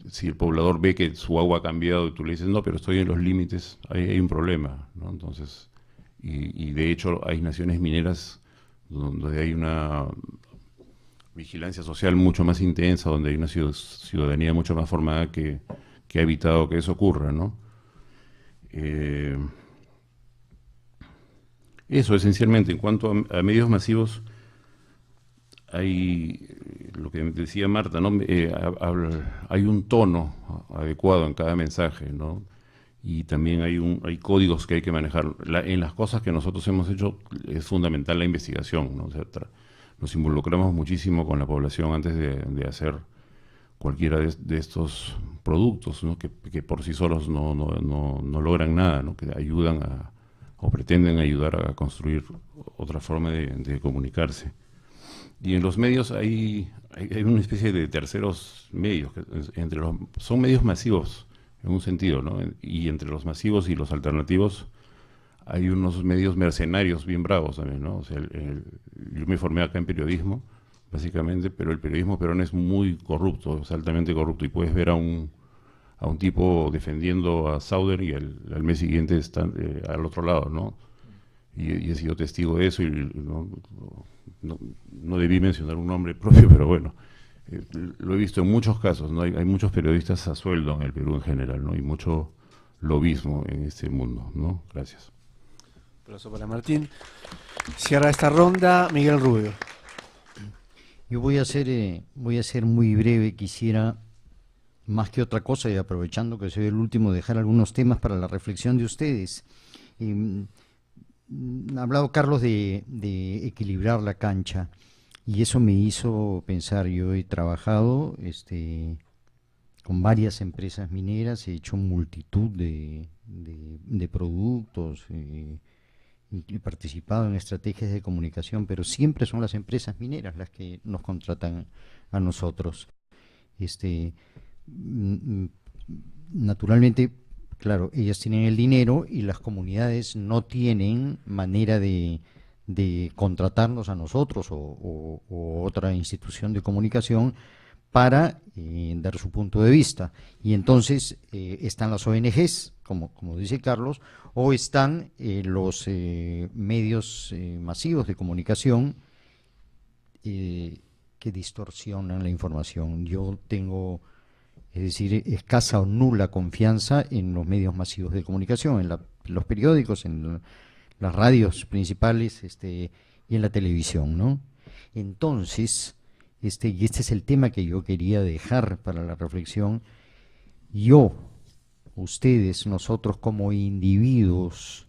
si el poblador ve que su agua ha cambiado y tú le dices, no, pero estoy en los límites, hay un problema, ¿no? Entonces, y de hecho hay naciones mineras donde hay una vigilancia social mucho más intensa, donde hay una ciudadanía mucho más formada que ha evitado que eso ocurra, ¿no? Eso esencialmente. En cuanto a medios masivos, hay lo que decía Marta, ¿no? Hay un tono adecuado en cada mensaje, ¿no? Y también hay códigos que hay que manejar. En las cosas que nosotros hemos hecho es fundamental la investigación, ¿no? O sea, nos involucramos muchísimo con la población antes de hacer cualquiera de estos productos, ¿no? que por sí solos no logran nada, ¿no? Que ayudan o pretenden ayudar a construir otra forma de comunicarse. Y en los medios hay una especie de terceros medios, son medios masivos en un sentido, ¿no? Y entre los masivos y los alternativos hay unos medios mercenarios bien bravos también, ¿no? O sea, yo me formé acá en periodismo, básicamente, pero el periodismo peruano es muy corrupto, es altamente corrupto, y puedes ver a un tipo defendiendo a Sauder y al mes siguiente están al otro lado, ¿no? Y he sido testigo de eso y no debí mencionar un nombre propio, pero bueno, lo he visto en muchos casos, ¿no? Hay muchos periodistas a sueldo en el Perú en general, ¿no? Y mucho lobismo en este mundo, ¿no? Gracias. Aplauso para Martín. Cierra esta ronda Miguel Rubio. Yo voy a ser muy breve. Quisiera, más que otra cosa, y aprovechando que soy el último, dejar algunos temas para la reflexión de ustedes. Ha hablado Carlos de equilibrar la cancha, y eso me hizo pensar. Yo he trabajado con varias empresas mineras, he hecho multitud de productos, y he participado en estrategias de comunicación, pero siempre son las empresas mineras las que nos contratan a nosotros. Naturalmente, claro, ellas tienen el dinero y las comunidades no tienen manera de contratarnos a nosotros o otra institución de comunicación para dar su punto de vista. Y entonces están las ONGs, como dice Carlos, o están los medios masivos de comunicación que distorsionan la información. Yo tengo, es decir, escasa o nula confianza en los medios masivos de comunicación, en los periódicos, en las radios principales y en la televisión, ¿no? Entonces, y este es el tema que yo quería dejar para la reflexión. Ustedes, nosotros como individuos,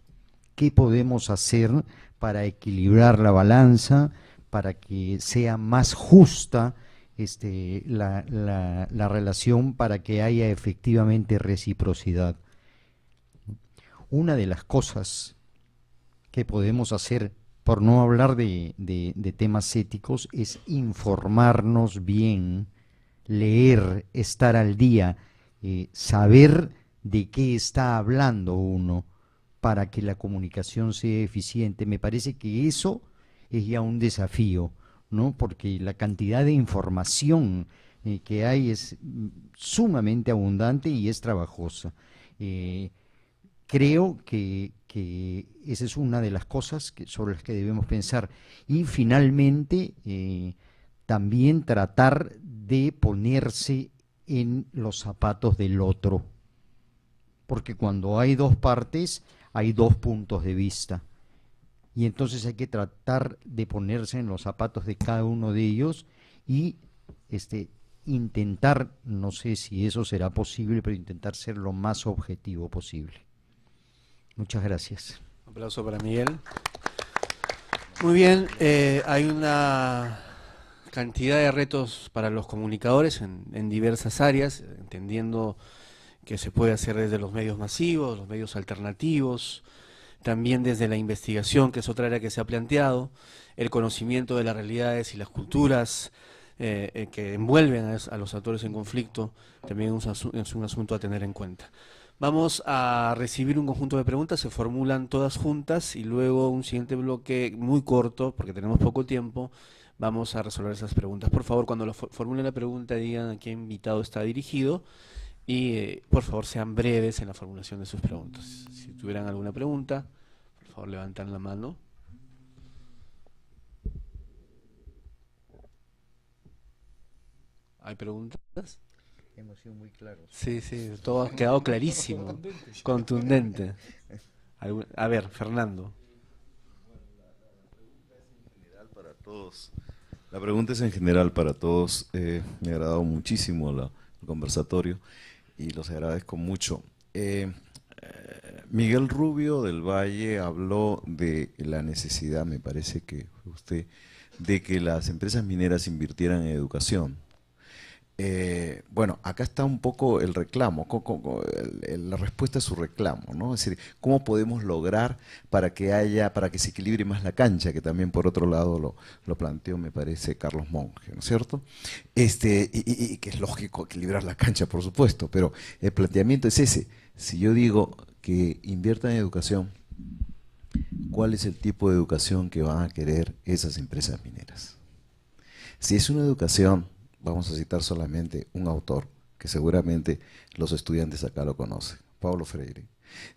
¿qué podemos hacer para equilibrar la balanza, para que sea más justa la relación, para que haya efectivamente reciprocidad? Una de las cosas que podemos hacer, por no hablar de temas éticos, es informarnos bien, leer, estar al día, saber de qué está hablando uno para que la comunicación sea eficiente. Me parece que eso es ya un desafío, ¿no? Porque la cantidad de información que hay es sumamente abundante y es trabajosa. creo que esa es una de las cosas sobre las que debemos pensar. Y finalmente, también tratar de ponerse en los zapatos del otro, porque cuando hay dos partes, hay dos puntos de vista. Y entonces hay que tratar de ponerse en los zapatos de cada uno de ellos y intentar, no sé si eso será posible, pero intentar ser lo más objetivo posible. Muchas gracias. Un aplauso para Miguel. Muy bien, hay una cantidad de retos para los comunicadores en diversas áreas, entendiendo que se puede hacer desde los medios masivos, los medios alternativos, también desde la investigación, que es otra área que se ha planteado, el conocimiento de las realidades y las culturas que envuelven a los actores en conflicto, también es un asunto a tener en cuenta. Vamos a recibir un conjunto de preguntas, se formulan todas juntas y luego un siguiente bloque muy corto, porque tenemos poco tiempo, vamos a resolver esas preguntas. Por favor, cuando formulen la pregunta, digan a qué invitado está dirigido y por favor sean breves en la formulación de sus preguntas. Si tuvieran alguna pregunta, por favor levantan la mano. ¿Hay preguntas? Hemos sido muy claros. Sí, todo ha quedado clarísimo, contundente. A ver, Fernando. Para todos. La pregunta es en general para todos. Me ha agradado muchísimo el conversatorio y los agradezco mucho. Miguel Rubio del Valle habló de la necesidad, me parece que fue usted, de que las empresas mineras invirtieran en educación. Bueno, acá está un poco el reclamo, la respuesta a su reclamo, ¿no? Es decir, ¿cómo podemos lograr para que se equilibre más la cancha? Que también por otro lado lo planteó, me parece, Carlos Monge, ¿no es cierto? Y que es lógico equilibrar la cancha, por supuesto, pero el planteamiento es ese. Si yo digo que inviertan en educación, ¿cuál es el tipo de educación que van a querer esas empresas mineras? Si es una educación, vamos a citar solamente un autor que seguramente los estudiantes acá lo conocen, Paulo Freire.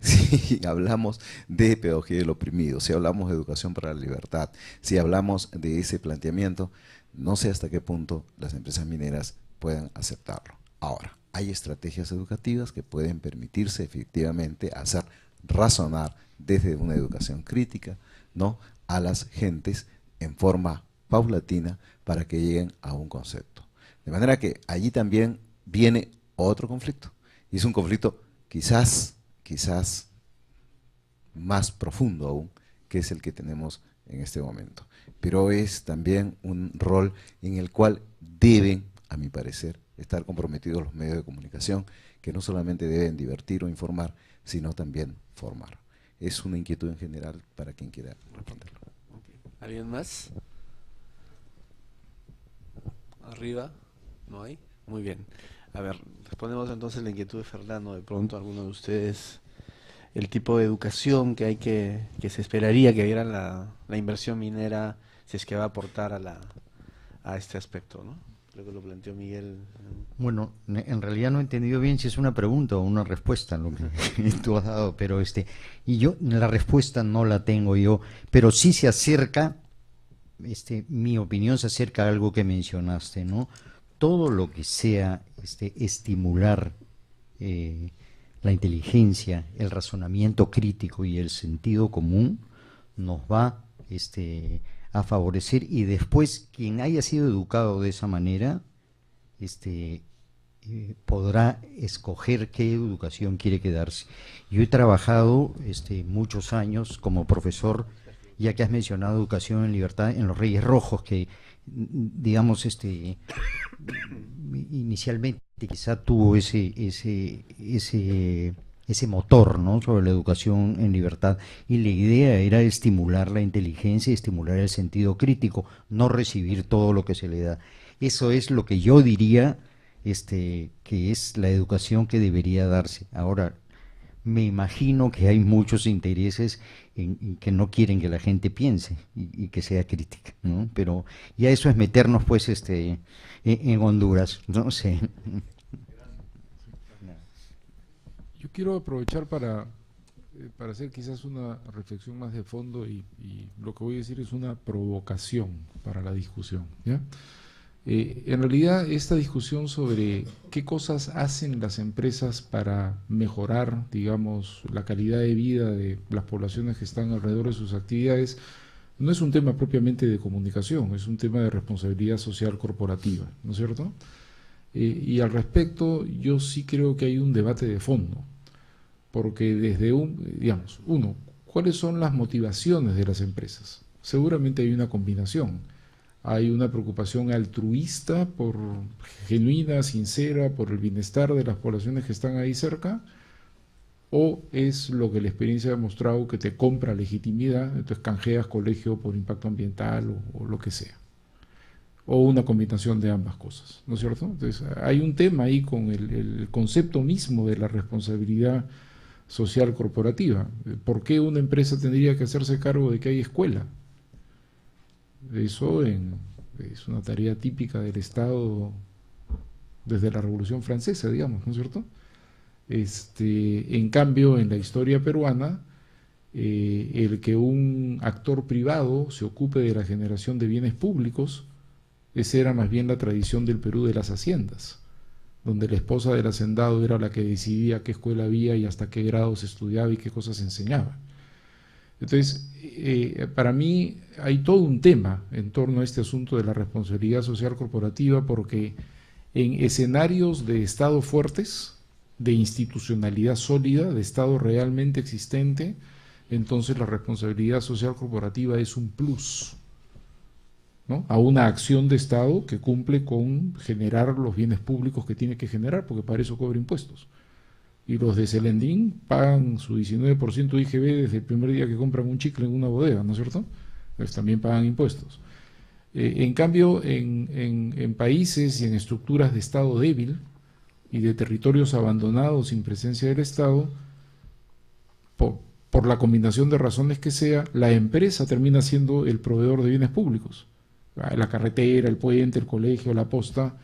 Si hablamos de pedagogía del oprimido, si hablamos de educación para la libertad, si hablamos de ese planteamiento, no sé hasta qué punto las empresas mineras puedan aceptarlo. Ahora, hay estrategias educativas que pueden permitirse efectivamente hacer razonar desde una educación crítica, ¿no?, a las gentes en forma paulatina para que lleguen a un concepto. De manera que allí también viene otro conflicto, y es un conflicto quizás más profundo aún, que es el que tenemos en este momento. Pero es también un rol en el cual deben, a mi parecer, estar comprometidos los medios de comunicación, que no solamente deben divertir o informar, sino también formar. Es una inquietud en general para quien quiera responderlo. ¿Alguien más? ¿Arriba? ¿No hay? Muy bien. A ver, respondemos entonces la inquietud de Fernando. De pronto, alguno de ustedes, el tipo de educación que hay que se esperaría que diera la inversión minera, si es que va a aportar a este aspecto, ¿no? Creo que lo planteó Miguel. Bueno, en realidad no he entendido bien si es una pregunta o una respuesta lo que tú has dado, pero y yo la respuesta no la tengo yo, pero sí se acerca, mi opinión se acerca a algo que mencionaste, ¿no? Todo lo que sea estimular la inteligencia, el razonamiento crítico y el sentido común nos va a favorecer, y después quien haya sido educado de esa manera podrá escoger qué educación quiere quedarse. Yo he trabajado muchos años como profesor, ya que has mencionado educación en libertad, en los Reyes Rojos, que digamos inicialmente quizá tuvo ese motor, ¿no?, sobre la educación en libertad, y la idea era estimular la inteligencia y estimular el sentido crítico, no recibir todo lo que se le da. Eso es lo que yo diría que es la educación que debería darse. Ahora, me imagino que hay muchos intereses en que no quieren que la gente piense y que sea crítica, ¿no? Pero ya eso es meternos pues en Honduras, no sé. Yo quiero aprovechar para para hacer quizás una reflexión más de fondo y lo que voy a decir es una provocación para la discusión, ¿ya? En realidad, esta discusión sobre qué cosas hacen las empresas para mejorar, digamos, la calidad de vida de las poblaciones que están alrededor de sus actividades, no es un tema propiamente de comunicación, es un tema de responsabilidad social corporativa, ¿no es cierto? Y al respecto, yo sí creo que hay un debate de fondo, porque desde digamos, ¿cuáles son las motivaciones de las empresas? Seguramente hay una combinación. Hay una preocupación altruista, genuina, sincera, por el bienestar de las poblaciones que están ahí cerca, o es lo que la experiencia ha demostrado que te compra legitimidad, entonces canjeas colegio por impacto ambiental o lo que sea. O una combinación de ambas cosas, ¿no es cierto? Entonces hay un tema ahí con el concepto mismo de la responsabilidad social corporativa. ¿Por qué una empresa tendría que hacerse cargo de que hay escuela? Eso es una tarea típica del Estado desde la Revolución Francesa, digamos, ¿no es cierto? En cambio, en la historia peruana, el que un actor privado se ocupe de la generación de bienes públicos, esa era más bien la tradición del Perú de las haciendas, donde la esposa del hacendado era la que decidía qué escuela había y hasta qué grado se estudiaba y qué cosas se enseñaba. Entonces, para mí hay todo un tema en torno a este asunto de la responsabilidad social corporativa, porque en escenarios de Estado fuertes, de institucionalidad sólida, de Estado realmente existente, entonces la responsabilidad social corporativa es un plus, ¿no?, a una acción de Estado que cumple con generar los bienes públicos que tiene que generar, porque para eso cobra impuestos. Y los de Celendín pagan su 19% de IGB desde el primer día que compran un chicle en una bodega, ¿no es cierto? Pues también pagan impuestos. En cambio, en países y en estructuras de Estado débil y de territorios abandonados sin presencia del Estado, por la combinación de razones que sea, la empresa termina siendo el proveedor de bienes públicos. La carretera, el puente, el colegio, la posta,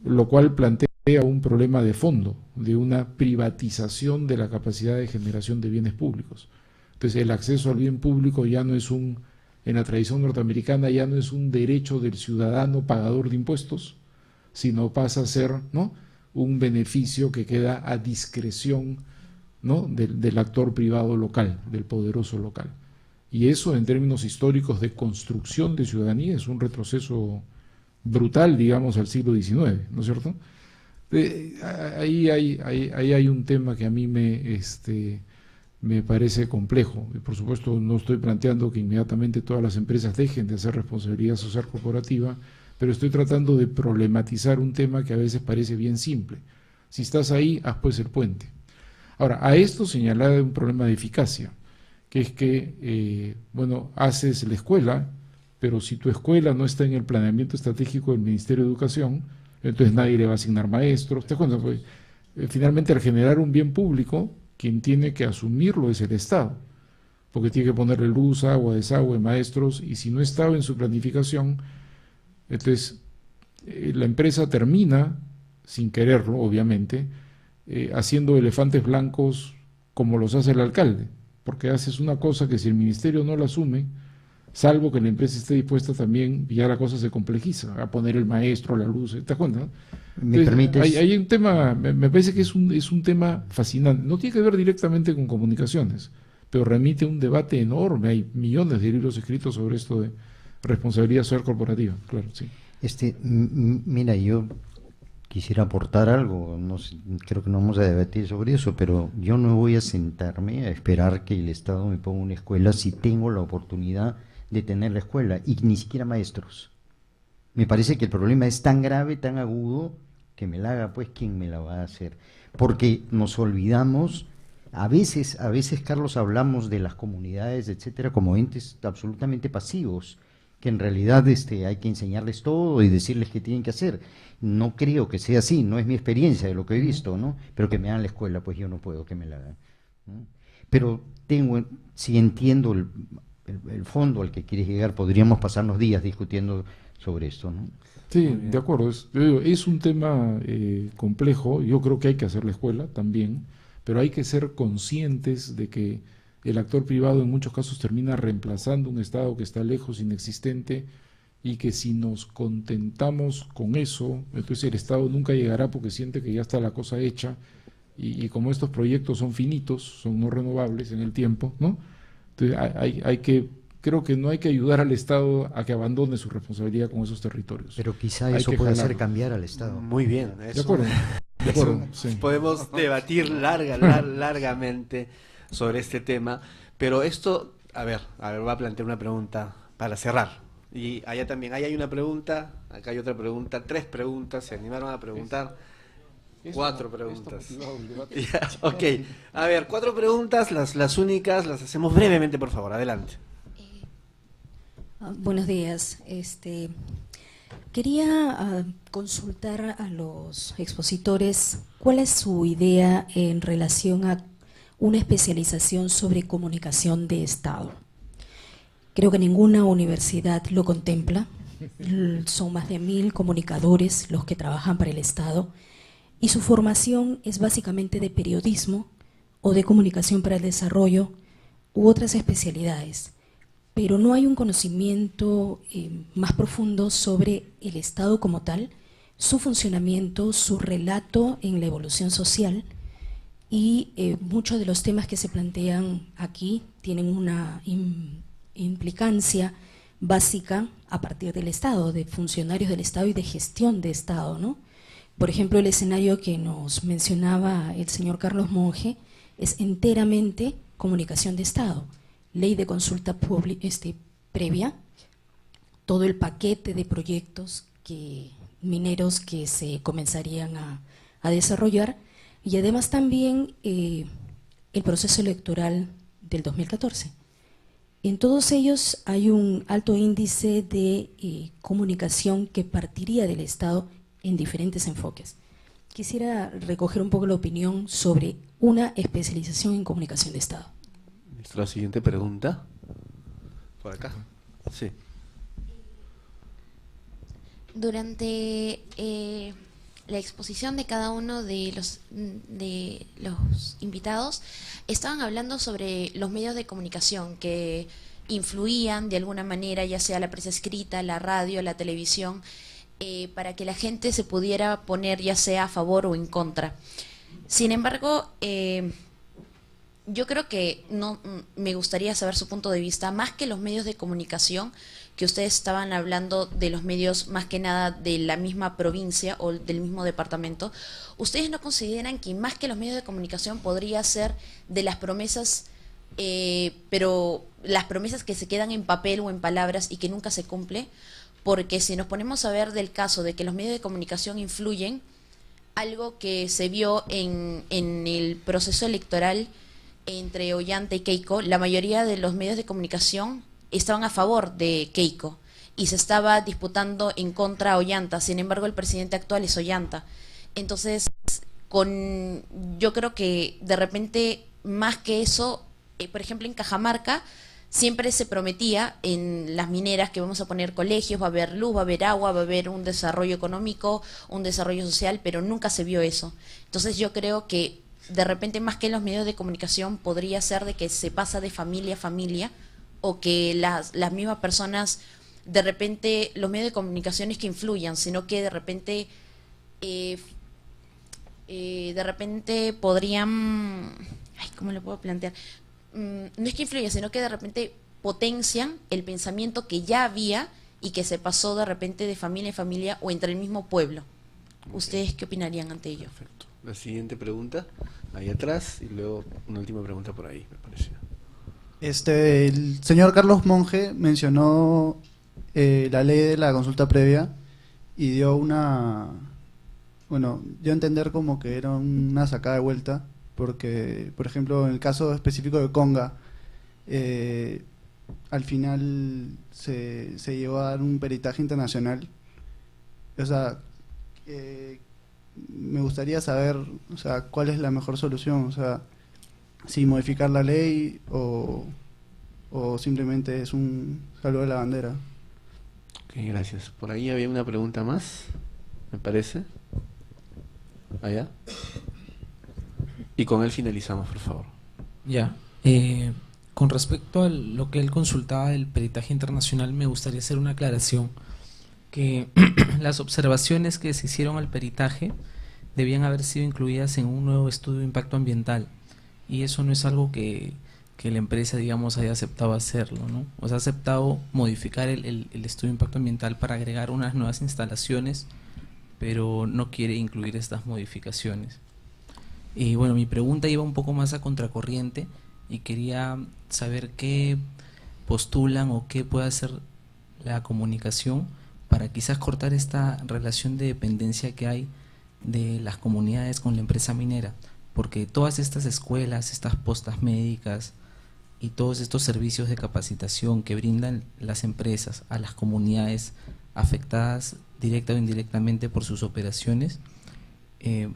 lo cual plantea un problema de fondo, de una privatización de la capacidad de generación de bienes públicos. Entonces el acceso al bien público ya no es en la tradición norteamericana, ya no es un derecho del ciudadano pagador de impuestos, sino pasa a ser, ¿no?, un beneficio que queda a discreción, ¿no?, del actor privado local, del poderoso local. Y eso, en términos históricos de construcción de ciudadanía, es un retroceso brutal, digamos, al siglo XIX, ¿no es cierto? Ahí hay un tema que a mí me parece complejo. Y por supuesto, no estoy planteando que inmediatamente todas las empresas dejen de hacer responsabilidad social corporativa, pero estoy tratando de problematizar un tema que a veces parece bien simple. Si estás ahí, haz pues el puente. Ahora, a esto señalar un problema de eficacia, que es que, haces la escuela, pero si tu escuela no está en el planeamiento estratégico del Ministerio de Educación, entonces nadie le va a asignar maestros. ¿Te das cuenta? Pues, finalmente, al generar un bien público, quien tiene que asumirlo es el Estado, porque tiene que ponerle luz, agua, desagüe, maestros, y si no estaba en su planificación, entonces la empresa termina, sin quererlo, obviamente, haciendo elefantes blancos como los hace el alcalde, porque haces una cosa que si el ministerio no la asume, salvo que la empresa esté dispuesta también, ya la cosa se complejiza, a poner el maestro, la luz, ¿te das cuenta? ¿Me permites? Hay un tema, me parece que es un tema fascinante, no tiene que ver directamente con comunicaciones, pero remite a un debate enorme, hay millones de libros escritos sobre esto de responsabilidad social corporativa, claro, sí. Mira, yo quisiera aportar algo, no sé, creo que no vamos a debatir sobre eso, pero yo no voy a sentarme a esperar que el Estado me ponga una escuela si tengo la oportunidad de tener la escuela, y ni siquiera maestros. Me parece que el problema es tan grave, tan agudo, que me la haga pues quien me la va a hacer. Porque nos olvidamos, a veces, Carlos, hablamos de las comunidades, etcétera, como entes absolutamente pasivos, que en realidad hay que enseñarles todo y decirles qué tienen que hacer. No creo que sea así, no es mi experiencia de lo que he visto, ¿no? Pero que me hagan la escuela, pues yo no puedo que me la hagan, ¿no? Pero si entiendo el fondo al que quieres llegar, podríamos pasarnos días discutiendo sobre esto, ¿no? Sí, de acuerdo, es un tema complejo, yo creo que hay que hacer la escuela también, pero hay que ser conscientes de que el actor privado en muchos casos termina reemplazando un Estado que está lejos, inexistente, y que si nos contentamos con eso, entonces el Estado nunca llegará porque siente que ya está la cosa hecha, y como estos proyectos son finitos, son no renovables en el tiempo, ¿no? Entonces hay que, creo que no hay que ayudar al Estado a que abandone su responsabilidad con esos territorios. Pero quizá Hay eso que puede hacer jalarlo. cambiar al Estado. Muy bien. De acuerdo, de acuerdo, sí. Podemos debatir largamente sobre este tema, pero esto, a ver, voy a plantear una pregunta para cerrar. Y allá también, ahí hay una pregunta, acá hay otra pregunta, 3 preguntas, se animaron a preguntar. 4 preguntas. Ya, ok, a ver, 4 preguntas, las únicas, las hacemos brevemente, por favor, adelante. Buenos días. Quería consultar a los expositores cuál es su idea en relación a una especialización sobre comunicación de Estado. Creo que ninguna universidad lo contempla. Son más de 1000 comunicadores los que trabajan para el Estado y su formación es básicamente de periodismo o de comunicación para el desarrollo u otras especialidades. Pero no hay un conocimiento más profundo sobre el Estado como tal, su funcionamiento, su relato en la evolución social, y muchos de los temas que se plantean aquí tienen una implicancia básica a partir del Estado, de funcionarios del Estado y de gestión de Estado, ¿no? Por ejemplo, el escenario que nos mencionaba el señor Carlos Monge es enteramente comunicación de Estado. Ley de consulta previa, todo el paquete de proyectos mineros que se comenzarían a desarrollar, y además también el proceso electoral del 2014. En todos ellos hay un alto índice de comunicación que partiría del Estado en diferentes enfoques. Quisiera recoger un poco la opinión sobre una especialización en comunicación de Estado. La siguiente pregunta. Por acá. Sí. Durante la exposición de cada uno de los invitados, estaban hablando sobre los medios de comunicación que influían de alguna manera, ya sea la prensa escrita, la radio, la televisión, para que la gente se pudiera poner ya sea a favor o en contra. Sin embargo, yo creo que me gustaría saber su punto de vista, más que los medios de comunicación, que ustedes estaban hablando de los medios más que nada de la misma provincia o del mismo departamento. ¿Ustedes no consideran que más que los medios de comunicación podría ser de las promesas, pero las promesas que se quedan en papel o en palabras y que nunca se cumple? Porque si nos ponemos a ver del caso de que los medios de comunicación influyen, algo que se vio en el proceso electoral entre Ollanta y Keiko, la mayoría de los medios de comunicación estaban a favor de Keiko y se estaba disputando en contra a Ollanta. Sin embargo, el presidente actual es Ollanta. Entonces, yo creo que de repente, más que eso, por ejemplo, en Cajamarca, siempre se prometía en las mineras que vamos a poner colegios, va a haber luz, va a haber agua, va a haber un desarrollo económico, un desarrollo social, pero nunca se vio eso. Entonces yo creo que de repente, más que los medios de comunicación, podría ser de que se pasa de familia a familia, o que las mismas personas, de repente, los medios de comunicación es que influyan, sino que de repente podrían, ¿cómo lo puedo plantear? No es que influyan, sino que de repente potencian el pensamiento que ya había y que se pasó de repente de familia en familia o entre el mismo pueblo. ¿Ustedes qué opinarían ante ello? Perfecto. La siguiente pregunta, ahí atrás, y luego una última pregunta por ahí, me pareció. El señor Carlos Monge mencionó la ley de la consulta previa y dio dio a entender como que era una sacada de vuelta, porque, por ejemplo, en el caso específico de Conga, al final se llegó a dar un peritaje internacional. O sea, me gustaría saber, o sea, cuál es la mejor solución, o sea, si modificar la ley o simplemente es un saludo a la bandera. Ok, gracias. Por ahí había una pregunta más, me parece. ¿Allá? Y con él finalizamos, por favor. Ya. Con respecto a lo que él consultaba del peritaje internacional, me gustaría hacer una aclaración, que las observaciones que se hicieron al peritaje debían haber sido incluidas en un nuevo estudio de impacto ambiental, y eso no es algo que la empresa, digamos, haya aceptado hacerlo, ¿no? O sea, ha aceptado modificar el estudio de impacto ambiental para agregar unas nuevas instalaciones, pero no quiere incluir estas modificaciones. Y bueno, mi pregunta iba un poco más a contracorriente y quería saber qué postulan o qué puede hacer la comunicación para quizás cortar esta relación de dependencia que hay de las comunidades con la empresa minera, porque todas estas escuelas, estas postas médicas y todos estos servicios de capacitación que brindan las empresas a las comunidades afectadas directa o indirectamente por sus operaciones,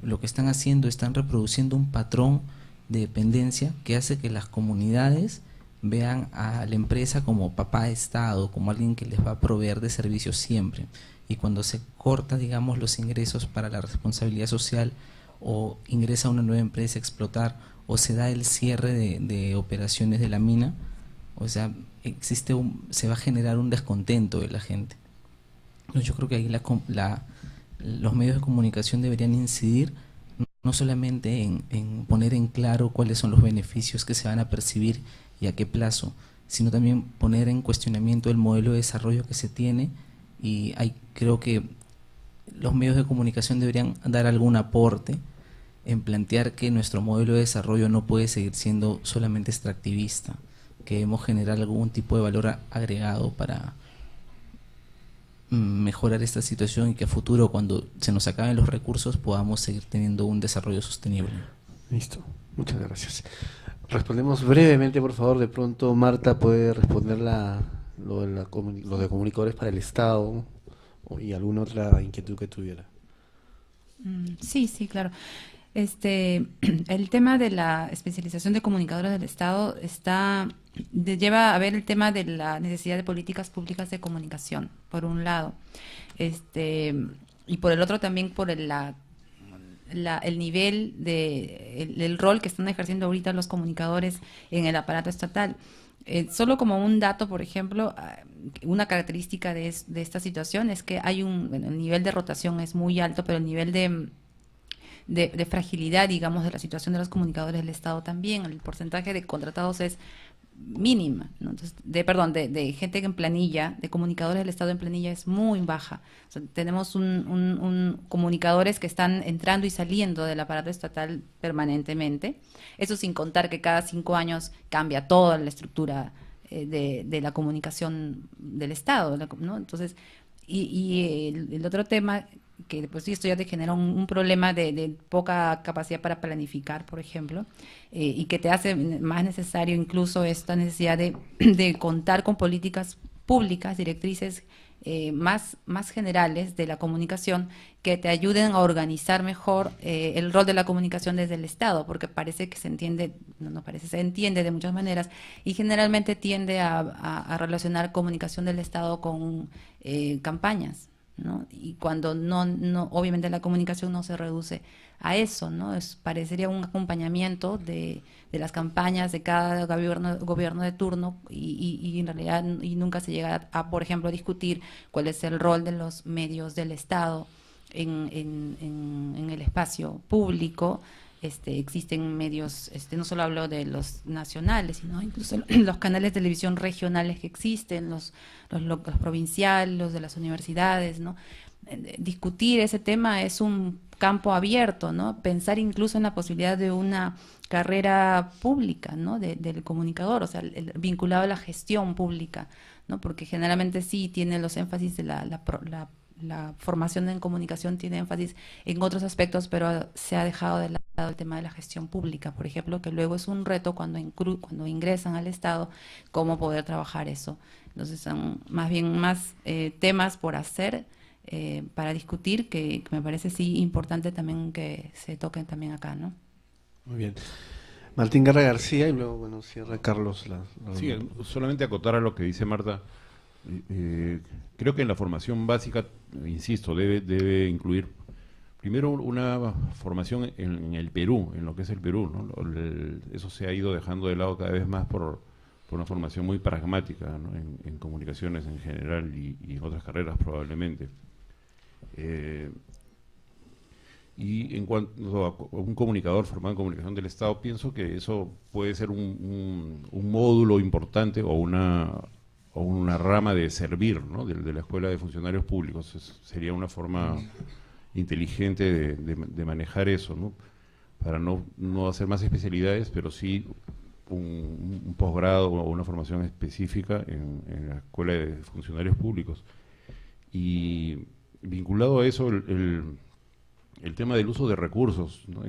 lo que están haciendo, están reproduciendo un patrón de dependencia que hace que las comunidades vean a la empresa como papá de Estado, como alguien que les va a proveer de servicios siempre. Y cuando se corta, digamos, los ingresos para la responsabilidad social, o ingresa una nueva empresa a explotar, o se da el cierre de operaciones de la mina, o sea, se va a generar un descontento de la gente. Entonces yo creo que ahí los medios de comunicación deberían incidir no solamente en poner en claro cuáles son los beneficios que se van a percibir y a qué plazo, sino también poner en cuestionamiento el modelo de desarrollo que se tiene, y creo que los medios de comunicación deberían dar algún aporte en plantear que nuestro modelo de desarrollo no puede seguir siendo solamente extractivista, que debemos generar algún tipo de valor agregado para mejorar esta situación, y que a futuro, cuando se nos acaben los recursos, podamos seguir teniendo un desarrollo sostenible. Listo, muchas gracias. Respondemos brevemente, por favor. De pronto Marta puede responder lo de comunicadores para el Estado, y alguna otra inquietud que tuviera. Sí, claro. El tema de la especialización de comunicadores del Estado lleva a ver el tema de la necesidad de políticas públicas de comunicación, por un lado, y por el otro también por el nivel el rol que están ejerciendo ahorita los comunicadores en el aparato estatal. Solo como un dato, por ejemplo, una característica de esta situación es que el nivel de rotación es muy alto, pero el nivel de fragilidad, digamos, de la situación de los comunicadores del Estado también. El porcentaje de contratados es mínima, ¿no? Entonces, de gente en planilla, de comunicadores del Estado en planilla, es muy baja. O sea, tenemos comunicadores que están entrando y saliendo del aparato estatal permanentemente. Eso sin contar que cada 5 años cambia toda la estructura de la comunicación del Estado, ¿no? Entonces, el otro tema, que pues sí, esto ya te genera un problema de poca capacidad para planificar, por ejemplo, y que te hace más necesario incluso esta necesidad de contar con políticas públicas, directrices más generales de la comunicación, que te ayuden a organizar mejor el rol de la comunicación desde el Estado, porque parece que se entiende de muchas maneras, y generalmente tiende a relacionar comunicación del Estado con campañas, ¿no? Y cuando no obviamente la comunicación no se reduce a eso, ¿no? Parecería un acompañamiento de las campañas de cada gobierno de turno, y en realidad nunca se llega a, por ejemplo, discutir cuál es el rol de los medios del Estado en el espacio público. Existen medios, no solo hablo de los nacionales, sino incluso los canales de televisión regionales que existen, los provinciales, los de las universidades, ¿no? Discutir ese tema es un campo abierto, ¿no? Pensar incluso en la posibilidad de una carrera pública, ¿no? Del comunicador, o sea, vinculado a la gestión pública, ¿no? Porque generalmente sí tiene los énfasis de la formación en comunicación, tiene énfasis en otros aspectos, pero se ha dejado de lado el tema de la gestión pública, por ejemplo, que luego es un reto cuando ingresan al Estado, cómo poder trabajar eso. Entonces son más temas por hacer, para discutir, que me parece sí importante también que se toquen también acá, ¿no? Muy bien. Martín Guerra García, y luego, bueno, cierra Carlos. Sí, solamente acotar a lo que dice Marta. Creo que en la formación básica, insisto, debe incluir primero una formación en el Perú, en lo que es el Perú, ¿no? Eso se ha ido dejando de lado cada vez más por una formación muy pragmática, ¿no? En comunicaciones en general y en otras carreras probablemente. Y en cuanto a un comunicador formado en comunicación del Estado, pienso que eso puede ser un módulo importante o una rama de servir, ¿no? de la Escuela de Funcionarios Públicos. Sería una forma inteligente de manejar eso, ¿no? Para no hacer más especialidades, pero sí un posgrado o una formación específica en la Escuela de Funcionarios Públicos. Y vinculado a eso, el tema del uso de recursos, ¿no?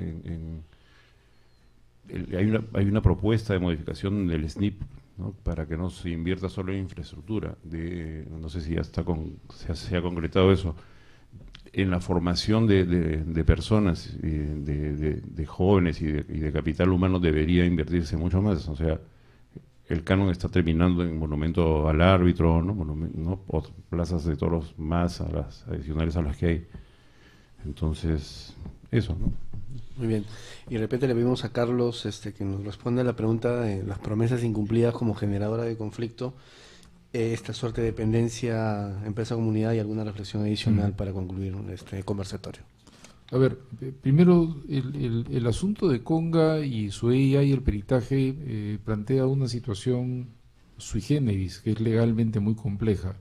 Hay una propuesta de modificación del SNIP, ¿no? Para que no se invierta solo en infraestructura. No sé si ya se ha concretado eso. En la formación de personas, de jóvenes y de capital humano debería invertirse mucho más. O sea, el canon está terminando en monumento al árbitro, ¿no? O plazas de toros más a las adicionales a las que hay. Entonces, eso, ¿no? Muy bien. Y de repente le pedimos a Carlos que nos responda a la pregunta de las promesas incumplidas como generadora de conflicto, esta suerte de dependencia empresa-comunidad y alguna reflexión adicional para concluir este conversatorio. A ver, primero el asunto de Conga y su EIA y el peritaje plantea una situación sui generis, que es legalmente muy compleja.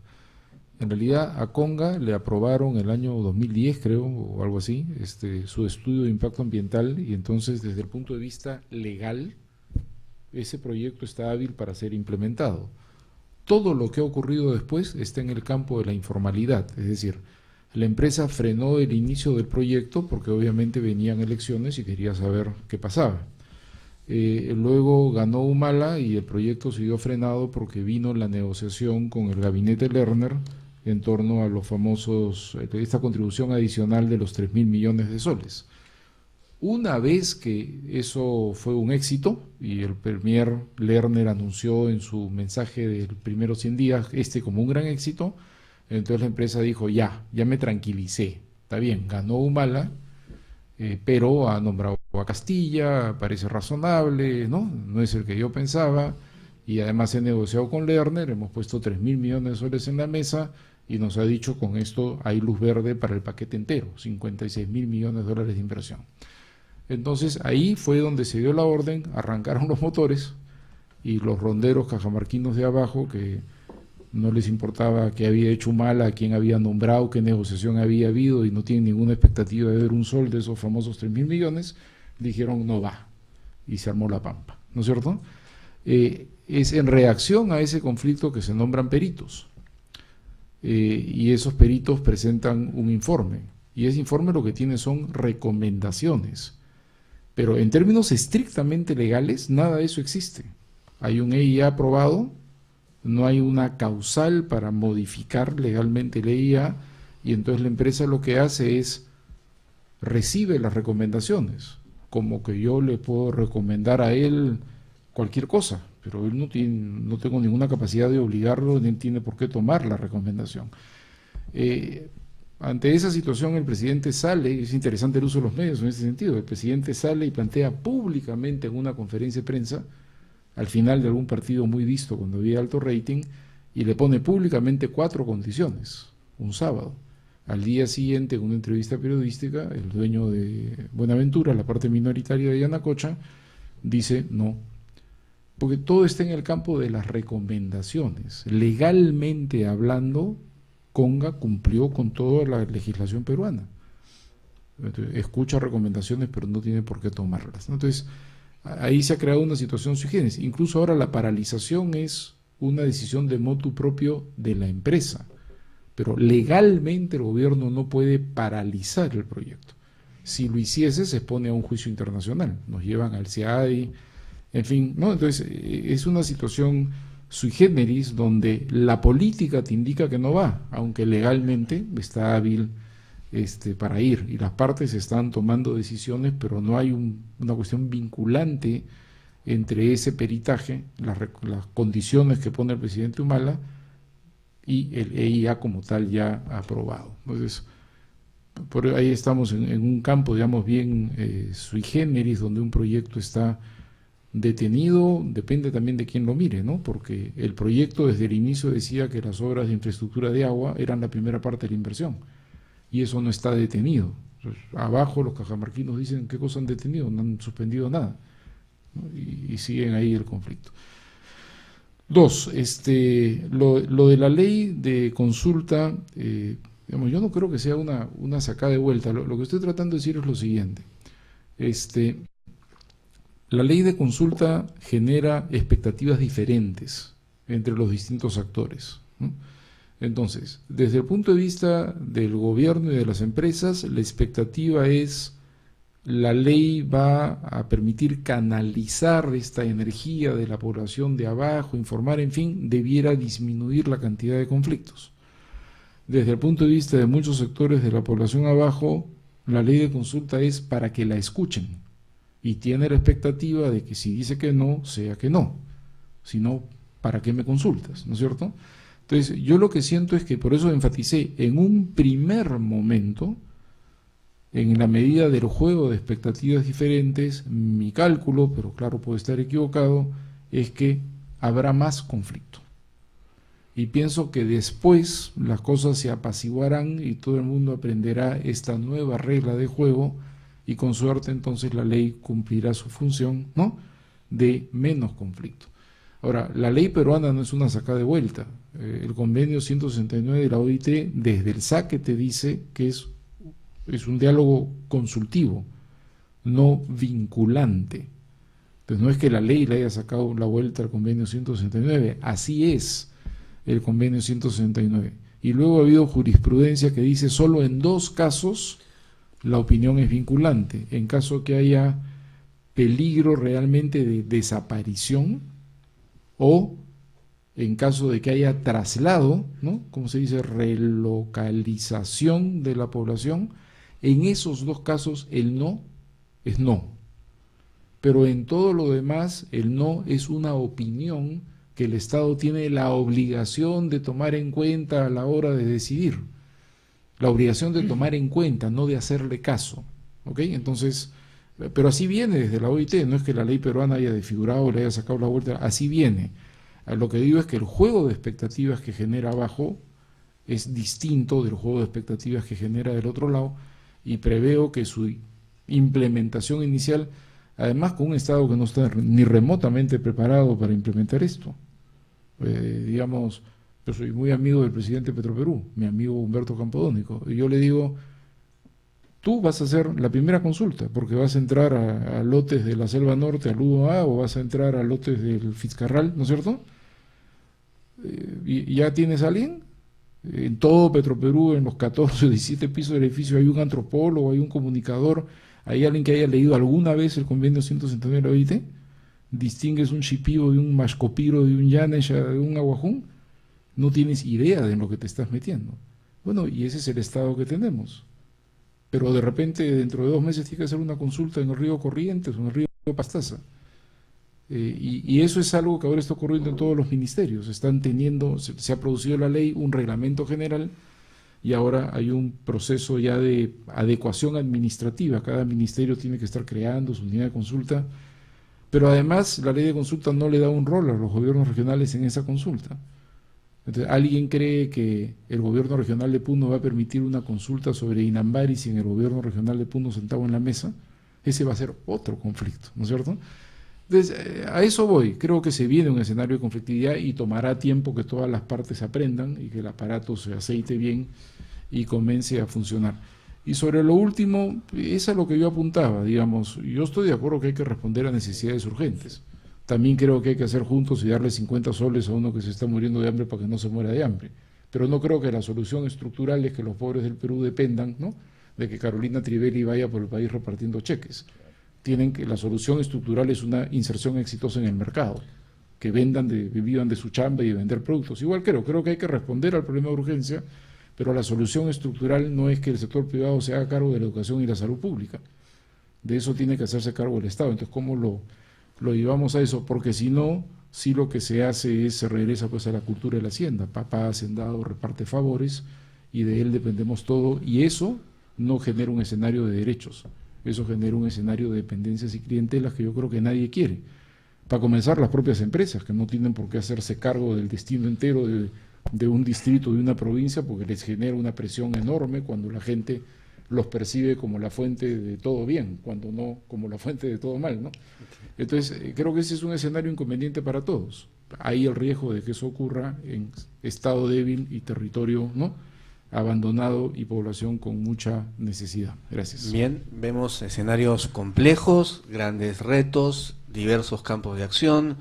En realidad a Conga le aprobaron el año 2010, creo, o algo así, su estudio de impacto ambiental, y entonces desde el punto de vista legal ese proyecto está hábil para ser implementado. Todo lo que ha ocurrido después está en el campo de la informalidad, es decir, la empresa frenó el inicio del proyecto porque obviamente venían elecciones y quería saber qué pasaba. Luego ganó Humala y el proyecto siguió frenado porque vino la negociación con el gabinete Lerner en torno a los famosos, esta contribución adicional de los 3.000 millones de soles. Una vez que eso fue un éxito y el premier Lerner anunció en su mensaje del primeros 100 días como un gran éxito, entonces la empresa dijo, ya me tranquilicé, está bien, ganó Humala, pero ha nombrado a Castilla, parece razonable, no es el que yo pensaba, y además he negociado con Lerner, hemos puesto 3.000 millones de soles en la mesa y nos ha dicho con esto hay luz verde para el paquete entero, 56.000 millones de dólares de inversión. Entonces ahí fue donde se dio la orden, arrancaron los motores y los ronderos cajamarquinos de abajo, que no les importaba qué había hecho Humala, quién había nombrado, qué negociación había habido y no tienen ninguna expectativa de ver un sol de esos famosos 3.000 millones, dijeron no va, y se armó la pampa, ¿no es cierto? Es en reacción a ese conflicto que se nombran peritos, y esos peritos presentan un informe, y ese informe lo que tiene son recomendaciones, pero en términos estrictamente legales nada de eso existe. Hay un EIA aprobado, no hay una causal para modificar legalmente el EIA, y entonces la empresa lo que hace es recibe las recomendaciones, como que yo le puedo recomendar a él cualquier cosa, pero él no tengo ninguna capacidad de obligarlo, ni tiene por qué tomar la recomendación. Ante esa situación el presidente sale, es interesante el uso de los medios en ese sentido, el presidente sale y plantea públicamente en una conferencia de prensa, al final de algún partido muy visto cuando había alto rating, y le pone públicamente 4 condiciones, un sábado. Al día siguiente, en una entrevista periodística, el dueño de Buenaventura, la parte minoritaria de Yanacocha, dice no, porque todo está en el campo de las recomendaciones. Legalmente hablando, Conga cumplió con toda la legislación peruana. Entonces, escucha recomendaciones, pero no tiene por qué tomarlas. Entonces, ahí se ha creado una situación sui generis. Incluso ahora la paralización es una decisión de motu propio de la empresa, pero legalmente el gobierno no puede paralizar el proyecto. Si lo hiciese, se expone a un juicio internacional, nos llevan al CIADI, en fin, ¿no? Entonces es una situación sui generis donde la política te indica que no va, aunque legalmente está hábil para ir, y las partes están tomando decisiones, pero no hay una cuestión vinculante entre ese peritaje, las condiciones que pone el presidente Humala y el EIA como tal ya aprobado. Entonces, por ahí estamos en un campo, digamos, bien sui generis, donde un proyecto está detenido, depende también de quién lo mire, ¿no? Porque el proyecto desde el inicio decía que las obras de infraestructura de agua eran la primera parte de la inversión, y eso no está detenido. Entonces, abajo los cajamarquinos dicen qué cosa han detenido, no han suspendido nada, ¿no? Y siguen ahí el conflicto. Dos, lo de la ley de consulta, digamos, yo no creo que sea una sacada de vuelta. Lo que estoy tratando de decir es lo siguiente. La ley de consulta genera expectativas diferentes entre los distintos actores, ¿no? Entonces, desde el punto de vista del gobierno y de las empresas, la expectativa es: la ley va a permitir canalizar esta energía de la población de abajo, informar, en fin, debiera disminuir la cantidad de conflictos. Desde el punto de vista de muchos sectores de la población abajo, la ley de consulta es para que la escuchen, y tiene la expectativa de que si dice que no, sea que no, si no, ¿para qué me consultas? ¿No es cierto? Entonces, yo lo que siento es que, por eso enfaticé, en un primer momento, en la medida del juego de expectativas diferentes, mi cálculo, pero claro, puede estar equivocado, es que habrá más conflicto. Y pienso que después las cosas se apaciguarán y todo el mundo aprenderá esta nueva regla de juego, y con suerte entonces la ley cumplirá su función, ¿no?, de menos conflicto. Ahora, la ley peruana no es una sacada de vuelta. El convenio 169 de la OIT desde el saque te dice que es un diálogo consultivo, no vinculante. Entonces no es que la ley le haya sacado la vuelta al convenio 169, así es el convenio 169. Y luego ha habido jurisprudencia que dice solo en 2 casos la opinión es vinculante: en caso que haya peligro realmente de desaparición, o en caso de que haya traslado, ¿no?, como se dice, relocalización de la población. En esos 2 casos el no es no, pero en todo lo demás el no es una opinión que el Estado tiene la obligación de tomar en cuenta a la hora de decidir, la obligación de tomar en cuenta, no de hacerle caso, ¿ok? Entonces, pero así viene desde la OIT, no es que la ley peruana haya desfigurado o le haya sacado la vuelta, así viene. Lo que digo es que el juego de expectativas que genera abajo es distinto del juego de expectativas que genera del otro lado, y preveo que su implementación inicial, además con un Estado que no está ni remotamente preparado para implementar esto, digamos, yo soy muy amigo del presidente de Petroperú, mi amigo Humberto Campodónico, y yo le digo: tú vas a hacer la primera consulta, porque vas a entrar a lotes de la Selva Norte, al UA, o vas a entrar a lotes del Fitzcarral, ¿no es cierto? ¿Y ya tienes a alguien? En todo Petroperú, en los 14 o 17 pisos del edificio, hay un antropólogo, hay un comunicador, hay alguien que haya leído alguna vez el convenio 169 de la OIT. ¿Distingues un Shipibo de un Mashcopiro, de un Yanesh, de un Aguajún? No tienes idea de lo que te estás metiendo. Bueno, y ese es el estado que tenemos. Pero de repente, dentro de 2 meses, tiene que hacer una consulta en el río Corrientes o en el río Pastaza. Y eso es algo que ahora está ocurriendo en todos los ministerios. Están teniendo, se ha producido la ley, un reglamento general, y ahora hay un proceso ya de adecuación administrativa. Cada ministerio tiene que estar creando su unidad de consulta, pero además la ley de consulta no le da un rol a los gobiernos regionales en esa consulta. Entonces, ¿alguien cree que el gobierno regional de Puno va a permitir una consulta sobre Inambari sin el gobierno regional de Puno sentado en la mesa? Ese va a ser otro conflicto, ¿no es cierto? Entonces, a eso voy. Creo que se viene un escenario de conflictividad y tomará tiempo que todas las partes aprendan y que el aparato se aceite bien y comience a funcionar. Y sobre lo último, es a lo que yo apuntaba, digamos, yo estoy de acuerdo que hay que responder a necesidades urgentes. También creo que hay que hacer juntos y darle 50 soles a uno que se está muriendo de hambre para que no se muera de hambre. Pero no creo que la solución estructural es que los pobres del Perú dependan, ¿no?, de que Carolina Trivelli vaya por el país repartiendo cheques. La solución estructural es una inserción exitosa en el mercado, que vivan de su chamba y de vender productos. Igual creo que hay que responder al problema de urgencia, pero la solución estructural no es que el sector privado se haga cargo de la educación y la salud pública. De eso tiene que hacerse cargo el Estado. Entonces, ¿cómo lo llevamos a eso? Porque si no, sí lo que se hace es, se regresa pues a la cultura de la hacienda. Papá hacendado reparte favores y de él dependemos todo, y eso no genera un escenario de derechos, eso genera un escenario de dependencias y clientelas que yo creo que nadie quiere. Para comenzar, las propias empresas, que no tienen por qué hacerse cargo del destino entero de un distrito, de una provincia, porque les genera una presión enorme cuando la gente los percibe como la fuente de todo bien, cuando no como la fuente de todo mal, ¿no? Entonces, creo que ese es un escenario inconveniente para todos. Hay el riesgo de que eso ocurra en estado débil y territorio, ¿no?, abandonado y población con mucha necesidad. Gracias. Bien, vemos escenarios complejos, grandes retos, diversos campos de acción,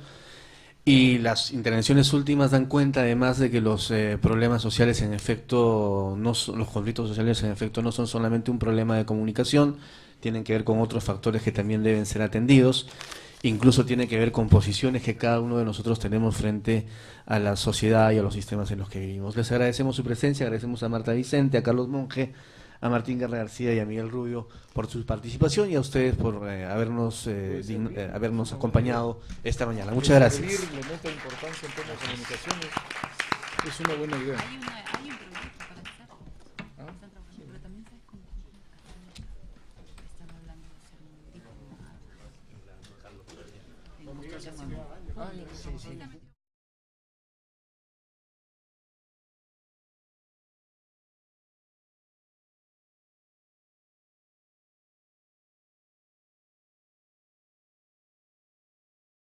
y las intervenciones últimas dan cuenta además de que los problemas sociales en efecto, los conflictos sociales en efecto no son solamente un problema de comunicación, tienen que ver con otros factores que también deben ser atendidos, incluso tiene que ver con posiciones que cada uno de nosotros tenemos frente a la sociedad y a los sistemas en los que vivimos. Les agradecemos su presencia, agradecemos a Marta Vicente, a Carlos Monge, a Martín Guerra García y a Miguel Rubio por su participación, y a ustedes por habernos acompañado esta mañana. Muchas gracias. Es una buena idea. Hay un proyecto para hacer. Pero también sabes cómo están hablando de ser un Sí, sí.